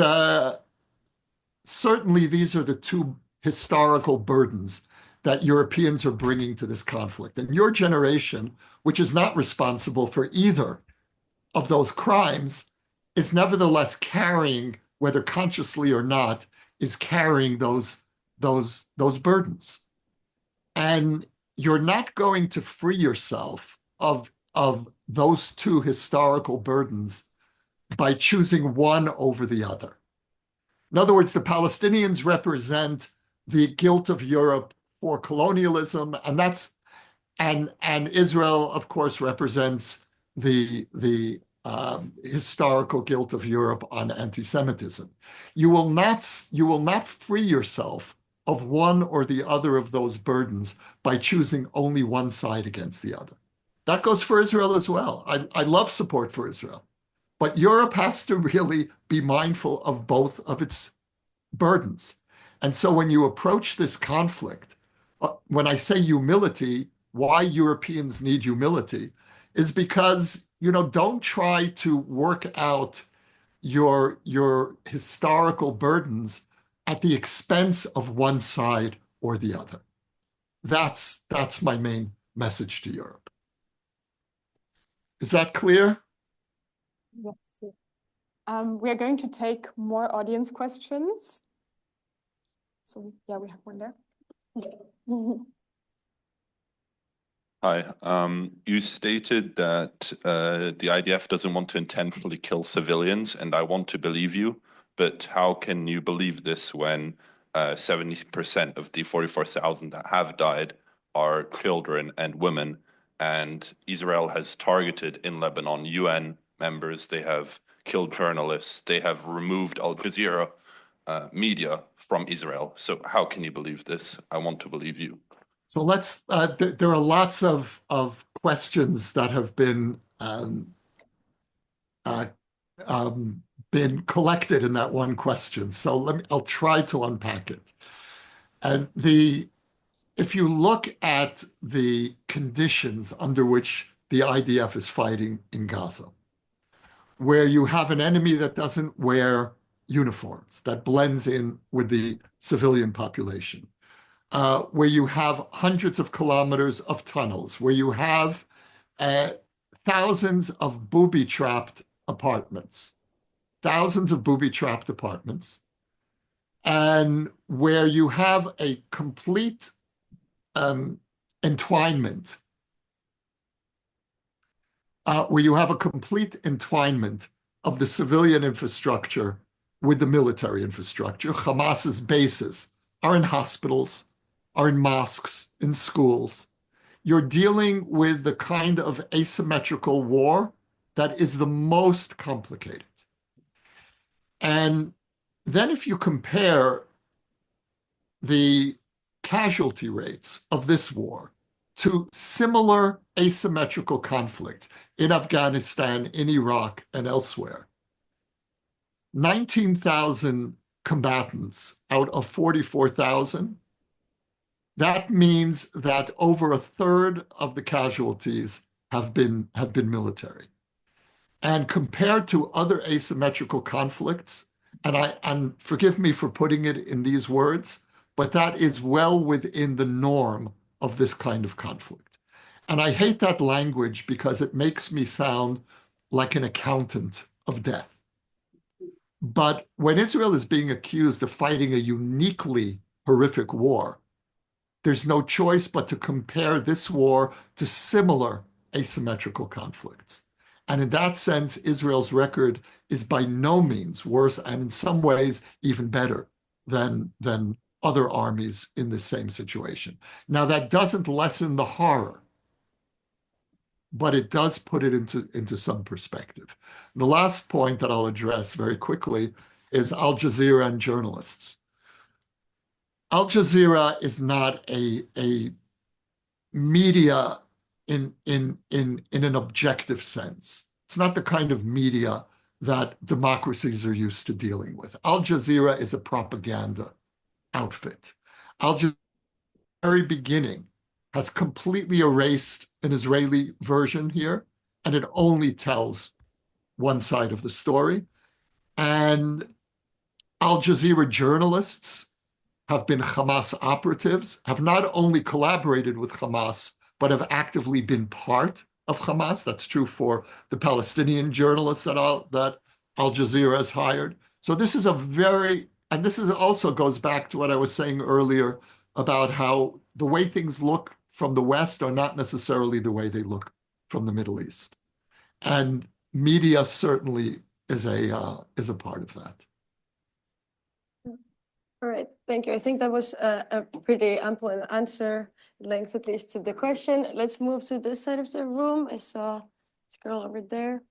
certainly, these are the two historical burdens that Europeans are bringing to this conflict. And your generation, which is not responsible for either of those crimes, is nevertheless carrying, whether consciously or not, is carrying those burdens. And you're not going to free yourself of those two historical burdens by choosing one over the other. In other words, the Palestinians represent the guilt of Europe for colonialism, and Israel, of course, represents the historical guilt of Europe on anti-Semitism. You will not free yourself of one or the other of those burdens by choosing only one side against the other. That goes for Israel as well. I love support for Israel, but Europe has to really be mindful of both of its burdens. And so when you approach this conflict, when I say humility, why Europeans need humility is because, don't try to work out your historical burdens at the expense of one side or the other. That's my main message to Europe. Is that clear? Yes. We are going to take more audience questions. So yeah, we have one there. Hi. You stated that the IDF doesn't want to intentionally kill civilians, and I want to believe you, but how can you believe this when 70% of the 44,000 that have died are children and women, and Israel has targeted in Lebanon UN members, they have killed journalists, they have removed Al Jazeera media from Israel. So how can you believe this? I want to believe you. So there are lots of questions that have been collected in that one question. So I'll try to unpack it. And if you look at the conditions under which the IDF is fighting in Gaza, where you have an enemy that doesn't wear uniforms, that blends in with the civilian population, where you have hundreds of kilometers of tunnels, where you have thousands of booby-trapped apartments, and where you have a complete entwinement, of the civilian infrastructure with the military infrastructure. Hamas's bases are in hospitals, are in mosques, in schools. You're dealing with the kind of asymmetrical war that is the most complicated. And then if you compare the casualty rates of this war to similar asymmetrical conflicts in Afghanistan, in Iraq, and elsewhere, 19,000 combatants out of 44,000, that means that over a third of the casualties have been military. And compared to other asymmetrical conflicts, and forgive me for putting it in these words, but that is well within the norm of this kind of conflict. And I hate that language because it makes me sound like an accountant of death. But when Israel is being accused of fighting a uniquely horrific war, there's no choice but to compare this war to similar asymmetrical conflicts. And in that sense, Israel's record is by no means worse, and in some ways even better than other armies in the same situation. Now, that doesn't lessen the horror, but it does put it into some perspective. The last point that I'll address very quickly is Al Jazeera and journalists. Al Jazeera is not a media in an objective sense. It's not the kind of media that democracies are used to dealing with. Al Jazeera is a propaganda outfit. Al Jazeera, at the very beginning, has completely erased an Israeli version here, and it only tells one side of the story. And Al Jazeera journalists have been Hamas operatives, have not only collaborated with Hamas, but have actively been part of Hamas. That's true for the Palestinian journalists that Al Jazeera has hired. So this is and this also goes back to what I was saying earlier about how the way things look from the West are not necessarily the way they look from the Middle East. And media certainly is a part of that. All right, thank you. I think that was a pretty ample answer, length at least, to the question. Let's move to this side of the room. I saw this girl over there.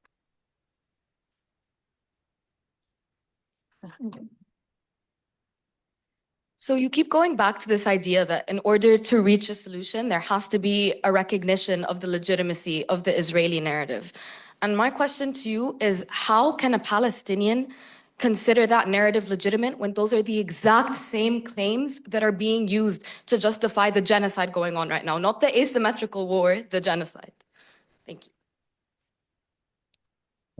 So you keep going back to this idea that in order to reach a solution, there has to be a recognition of the legitimacy of the Israeli narrative. And my question to you is, how can a Palestinian consider that narrative legitimate when those are the exact same claims that are being used to justify the genocide going on right now? Not the asymmetrical war, the genocide. Thank you.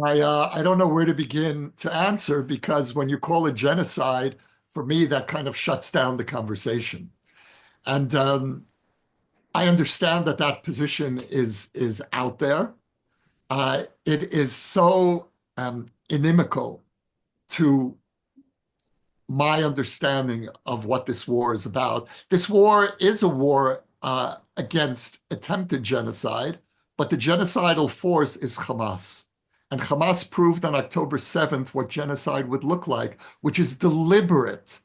I don't know where to begin to answer, because when you call it genocide, for me, that kind of shuts down the conversation. And I understand that position is out there. It is so inimical to my understanding of what this war is about. This war is a war against attempted genocide, but the genocidal force is Hamas. And Hamas proved on October 7th what genocide would look like, which is deliberate,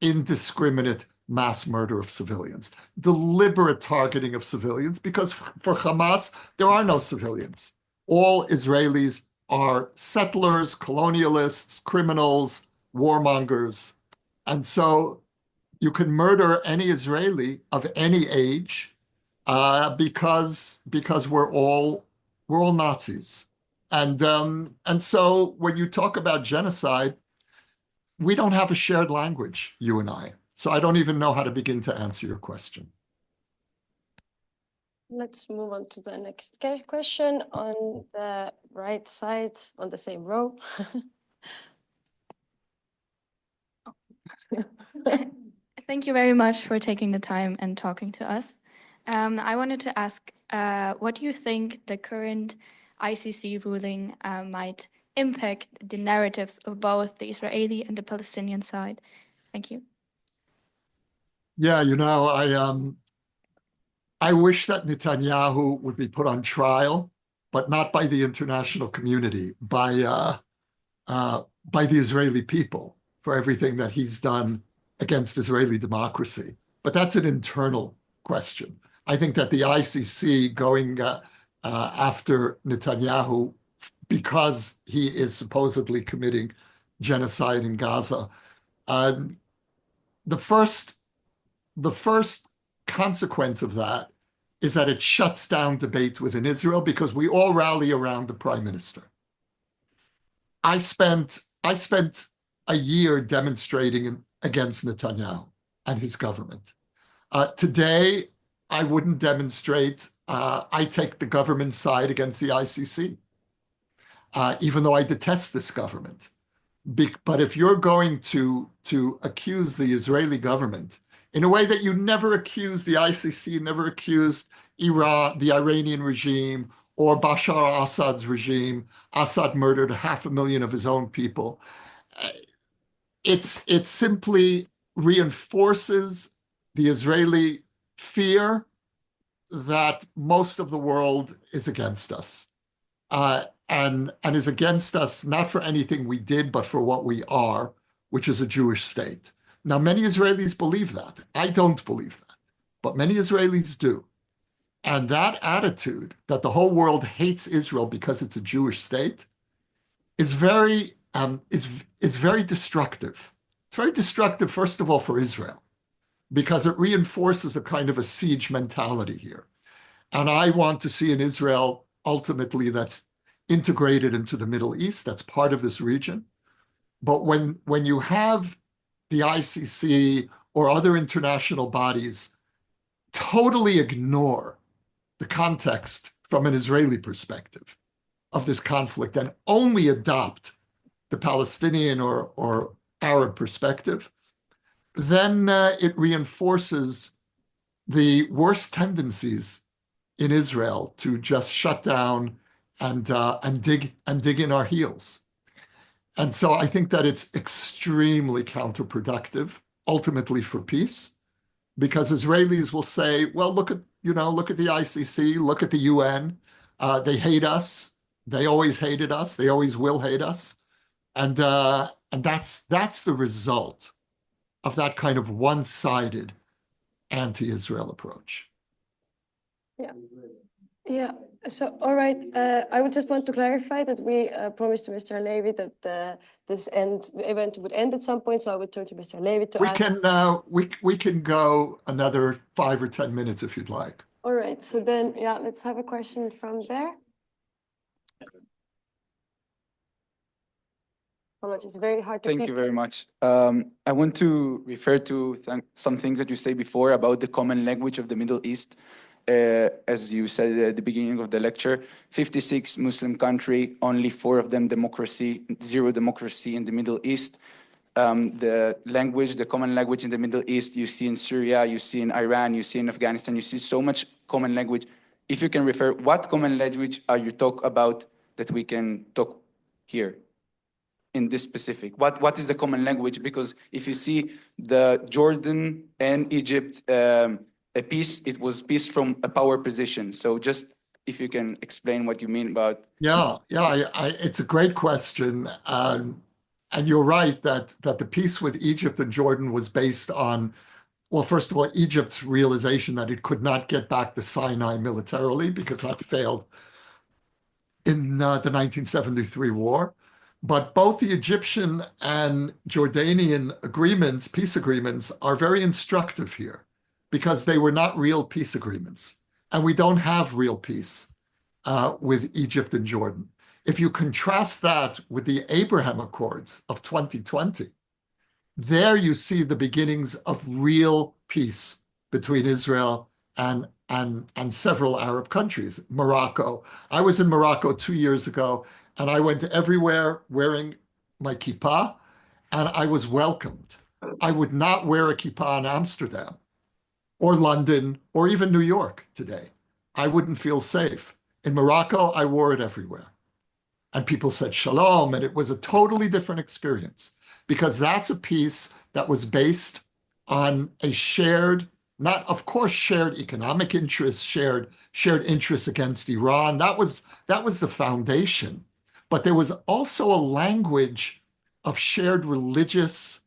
indiscriminate mass murder of civilians, deliberate targeting of civilians, because for Hamas, there are no civilians. All Israelis are settlers, colonialists, criminals, warmongers. And so you can murder any Israeli of any age because we're all Nazis. And so when you talk about genocide, we don't have a shared language, you and I. So I don't even know how to begin to answer your question. Let's move on to the next question on the right side, on the same row. Thank you very much for taking the time and talking to us. I wanted to ask, what do you think the current ICC ruling might impact the narratives of both the Israeli and the Palestinian side? Thank you. Yeah, I wish that Netanyahu would be put on trial, but not by the international community, by the Israeli people for everything that he's done against Israeli democracy. But that's an internal question. I think that the ICC going after Netanyahu because he is supposedly committing genocide in Gaza, the first consequence of that is that it shuts down debate within Israel because we all rally around the prime minister. I spent a year demonstrating against Netanyahu and his government. Today, I wouldn't demonstrate. I take the government's side against the ICC, even though I detest this government. But if you're going to accuse the Israeli government in a way that you never accused the ICC, never accused Iran, the Iranian regime, or Bashar al-Assad's regime. Assad murdered 500,000 of his own people. It simply reinforces the Israeli fear that most of the world is against us, and is against us not for anything we did, but for what we are, which is a Jewish state. Now, many Israelis believe that. I don't believe that, but many Israelis do. And that attitude that the whole world hates Israel because it's a Jewish state is very destructive. It's very destructive, first of all, for Israel, because it reinforces a kind of a siege mentality here. And I want to see an Israel ultimately that's integrated into the Middle East, that's part of this region. But when you have the ICC or other international bodies totally ignore the context from an Israeli perspective of this conflict and only adopt the Palestinian or Arab perspective, then it reinforces the worst tendencies in Israel to just shut down and dig in our heels. And so I think that it's extremely counterproductive, ultimately for peace, because Israelis will say, well, look at the ICC, look at the UN. They hate us. They always hated us. They always will hate us. And that's the result of that kind of one-sided anti-Israel approach. Yeah. So, all right. I would just want to clarify that we promised to Mr. Halevi that this event would end at some point. So I would turn to Mr. Halevi to ask. We can go another 5 or 10 minutes if you'd like. All right. So then, yeah, let's have a question from there. It's very hard to Thank you very much. I want to refer to some things that you said before about the common language of the Middle East. As you said at the beginning of the lecture, 56 Muslim country, only 4 of them democracy, 0 democracy in the Middle East. The common language in the Middle East, you see in Syria, you see in Iran, you see in Afghanistan, you see so much common language. If you can refer, what common language are you talk about that we can talk here in this specific? What is the common language? Because if you see the Jordan and Egypt a peace, it was peace from a power position. So just if you can explain what you mean about. Yeah, it's a great question. And you're right that the peace with Egypt and Jordan was based on, well, first of all, Egypt's realization that it could not get back the Sinai militarily because that failed in the 1973 war. But both the Egyptian and Jordanian agreements, peace agreements, are very instructive here because they were not real peace agreements. And we don't have real peace with Egypt and Jordan. If you contrast that with the Abraham Accords of 2020, there you see the beginnings of real peace between Israel and several Arab countries. Morocco. I was in Morocco 2 years ago, and I went everywhere wearing my kippah, and I was welcomed. I would not wear a kippah in Amsterdam or London or even New York today. I wouldn't feel safe. In Morocco, I wore it everywhere. And people said shalom, and it was a totally different experience because that's a peace that was based on a shared, not of course shared economic interests, shared interests against Iran. That was the foundation. But there was also a language of shared religious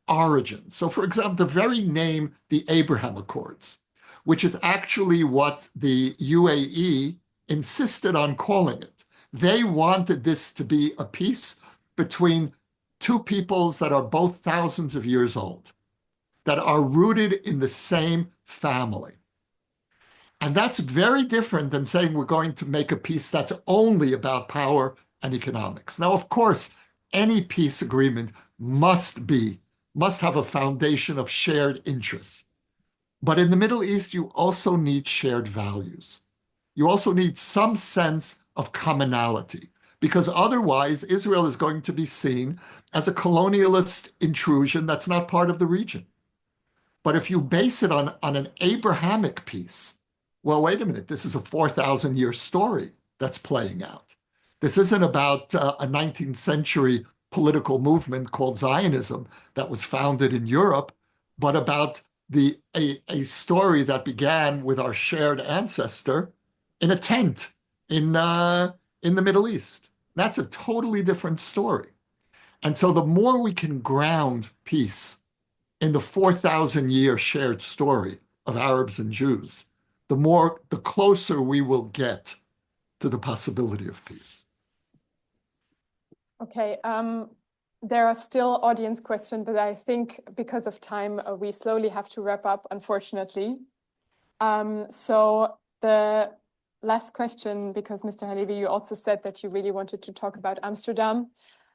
origin. So for example, the very name, the Abraham Accords, which is actually what the UAE insisted on calling it. They wanted this to be a peace between two peoples that are both thousands of years old, that are rooted in the same family. And that's very different than saying we're going to make a peace that's only about power and economics. Now, of course, any peace agreement must have a foundation of shared interests. But in the Middle East, you also need shared values. You also need some sense of commonality, because otherwise Israel is going to be seen as a colonialist intrusion that's not part of the region. But if you base it on an Abrahamic peace, well, wait a minute, this is a 4,000-year story that's playing out. This isn't about a 19th century political movement called Zionism that was founded in Europe, but about a story that began with our shared ancestor in a tent in the Middle East. That's a totally different story. And so the more we can ground peace in the 4,000-year shared story of Arabs and Jews, the closer we will get to the possibility of peace. Okay, there are still audience questions, but I think because of time, we slowly have to wrap up, unfortunately. So the last question, because Mr. Halevi, you also said that you really wanted to talk about Amsterdam.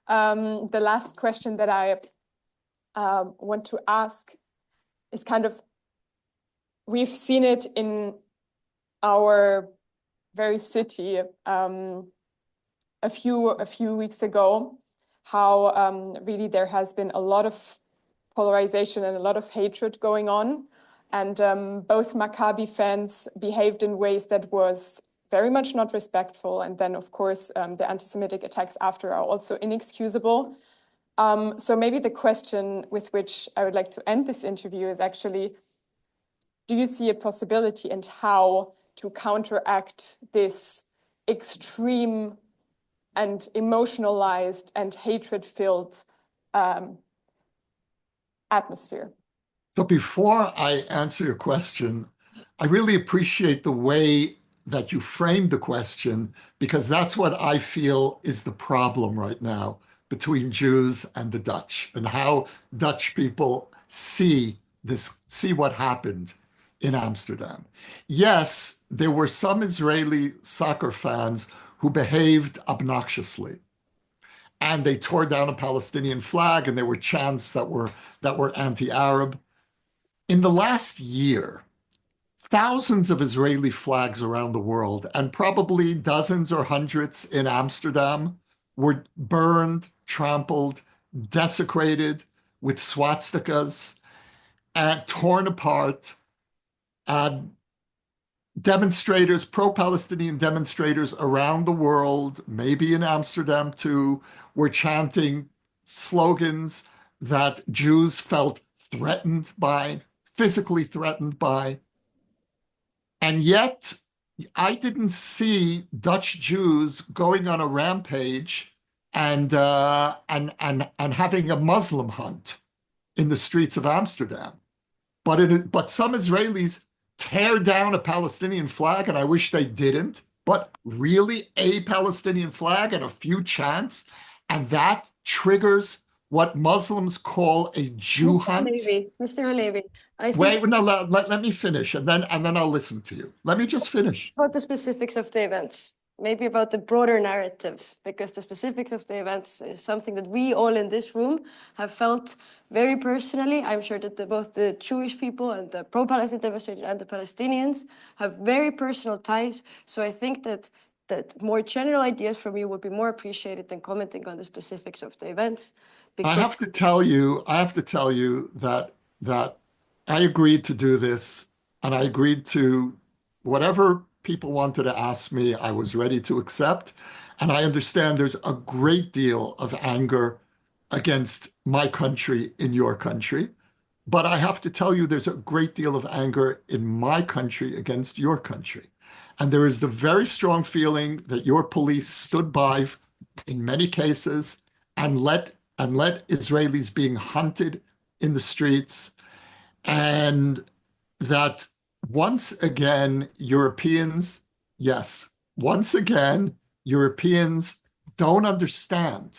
The last question that I want to ask is kind of, we've seen it in our very city a few weeks ago, how really there has been a lot of polarization and a lot of hatred going on. And both Maccabi fans behaved in ways that was very much not respectful. And then, of course, the anti-Semitic attacks after are also inexcusable. So maybe the question with which I would like to end this interview is actually, do you see a possibility and how to counteract this extreme and emotionalized and hatred-filled atmosphere? So before I answer your question, I really appreciate the way that you framed the question, because that's what I feel is the problem right now between Jews and the Dutch, and how Dutch people see what happened in Amsterdam. Yes, there were some Israeli soccer fans who behaved obnoxiously, and they tore down a Palestinian flag, and there were chants that were anti-Arab. In the last year, thousands of Israeli flags around the world, and probably dozens or hundreds in Amsterdam, were burned, trampled, desecrated with swastikas, and torn apart. And demonstrators, pro-Palestinian demonstrators around the world, maybe in Amsterdam too, were chanting slogans that Jews felt threatened by, physically threatened by. And yet, I didn't see Dutch Jews going on a rampage and having a Muslim hunt in the streets of Amsterdam. But some Israelis tear down a Palestinian flag, and I wish they didn't, but really a Palestinian flag and a few chants, and that triggers what Muslims call a Jew hunt. Mr. Halevi, I think Wait, no, let me finish, and then I'll listen to you. Let me just finish. about the specifics of the events, maybe about the broader narratives, because the specifics of the events is something that we all in this room have felt very personally. I'm sure that both the Jewish people and the pro-Palestinian demonstrators and the Palestinians have very personal ties. So I think that more general ideas from you would be more appreciated than commenting on the specifics of the events. I have to tell you that I agreed to do this, and I agreed to whatever people wanted to ask me, I was ready to accept. And I understand there's a great deal of anger against my country in your country. But I have to tell you, there's a great deal of anger in my country against your country. And there is the very strong feeling that your police stood by in many cases and let Israelis being hunted in the streets, and that once again, Europeans don't understand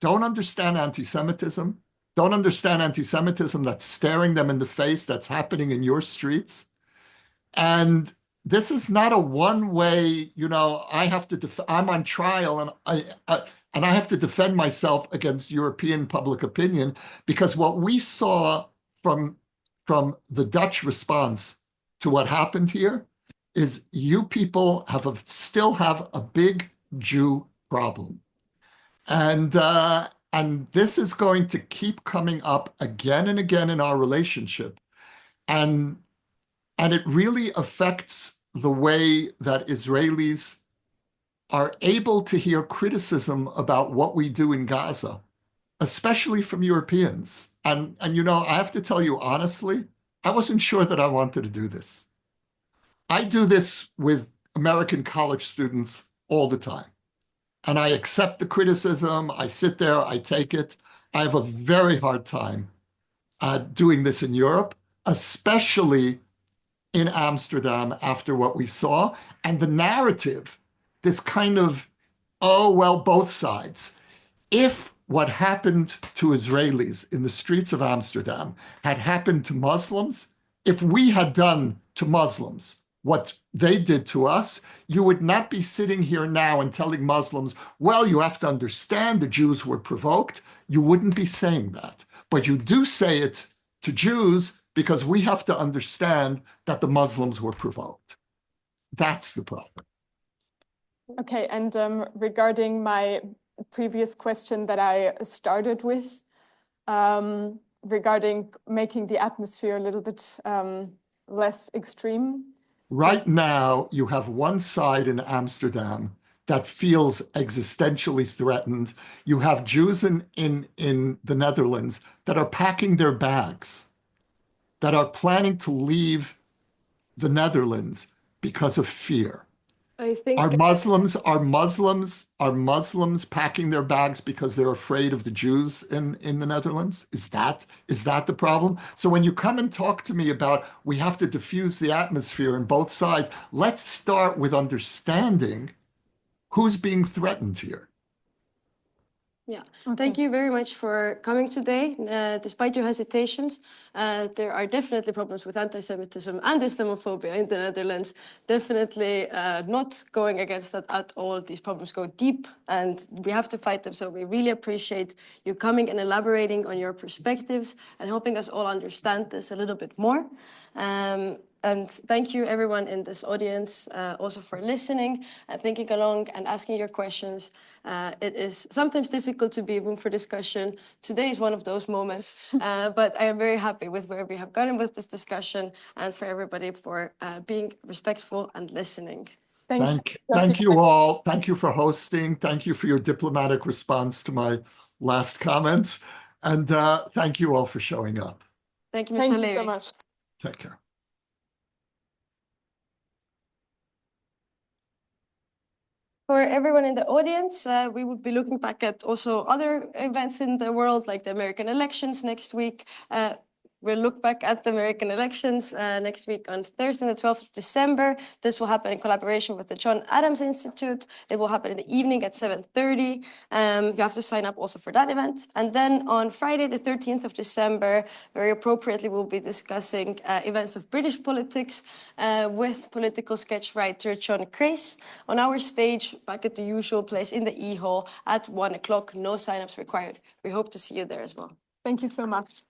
anti-Semitism, don't understand anti-Semitism that's staring them in the face, that's happening in your streets. And this is not a one-way, I'm on trial and I have to defend myself against European public opinion, because what we saw from the Dutch response to what happened here is you people still have a big Jew problem. And this is going to keep coming up again and again in our relationship. And it really affects the way that Israelis are able to hear criticism about what we do in Gaza, especially from Europeans. And I have to tell you honestly, I wasn't sure that I wanted to do this. I do this with American college students all the time. And I accept the criticism. I sit there, I take it. I have a very hard time doing this in Europe, especially in Amsterdam after what we saw. And the narrative, this kind of, oh, well, both sides. If what happened to Israelis in the streets of Amsterdam had happened to Muslims, if we had done to Muslims what they did to us, you would not be sitting here now and telling Muslims, well, you have to understand the Jews were provoked. You wouldn't be saying that. But you do say it to Jews because we have to understand that the Muslims were provoked. That's the problem. Okay, and regarding my previous question that I started with, regarding making the atmosphere a little bit less extreme. Right now, you have one side in Amsterdam that feels existentially threatened. You have Jews in the Netherlands that are packing their bags, that are planning to leave the Netherlands because of fear. I think Are Muslims packing their bags because they're afraid of the Jews in the Netherlands? Is that the problem? So when you come and talk to me about we have to diffuse the atmosphere on both sides, let's start with understanding who's being threatened here. Yeah, thank you very much for coming today. Despite your hesitations, there are definitely problems with anti-Semitism and Islamophobia in the Netherlands. Definitely not going against that at all. These problems go deep and we have to fight them. So we really appreciate you coming and elaborating on your perspectives and helping us all understand this a little bit more. And thank you everyone in this audience also for listening and thinking along and asking your questions. It is sometimes difficult to be room for discussion. Today is one of those moments, but I am very happy with where we have gotten with this discussion and for everybody for being respectful and listening. Thank you all. Thank you for hosting. Thank you for your diplomatic response to my last comments. And thank you all for showing up. Thank you, Ms. Halevi. Thank you so much. Take care. For everyone in the audience, we will be looking back at also other events in the world, like the American elections next week. We'll look back at the American elections next week on Thursday, the 12th of December. This will happen in collaboration with the John Adams Institute. It will happen in the evening at 7:30. You have to sign up also for that event. And then on Friday, the 13th of December, very appropriately, we'll be discussing events of British politics with political sketch writer John Crace on our stage back at the usual place in the E-Hall at 1 o'clock. No sign-ups required. We hope to see you there as well. Thank you so much.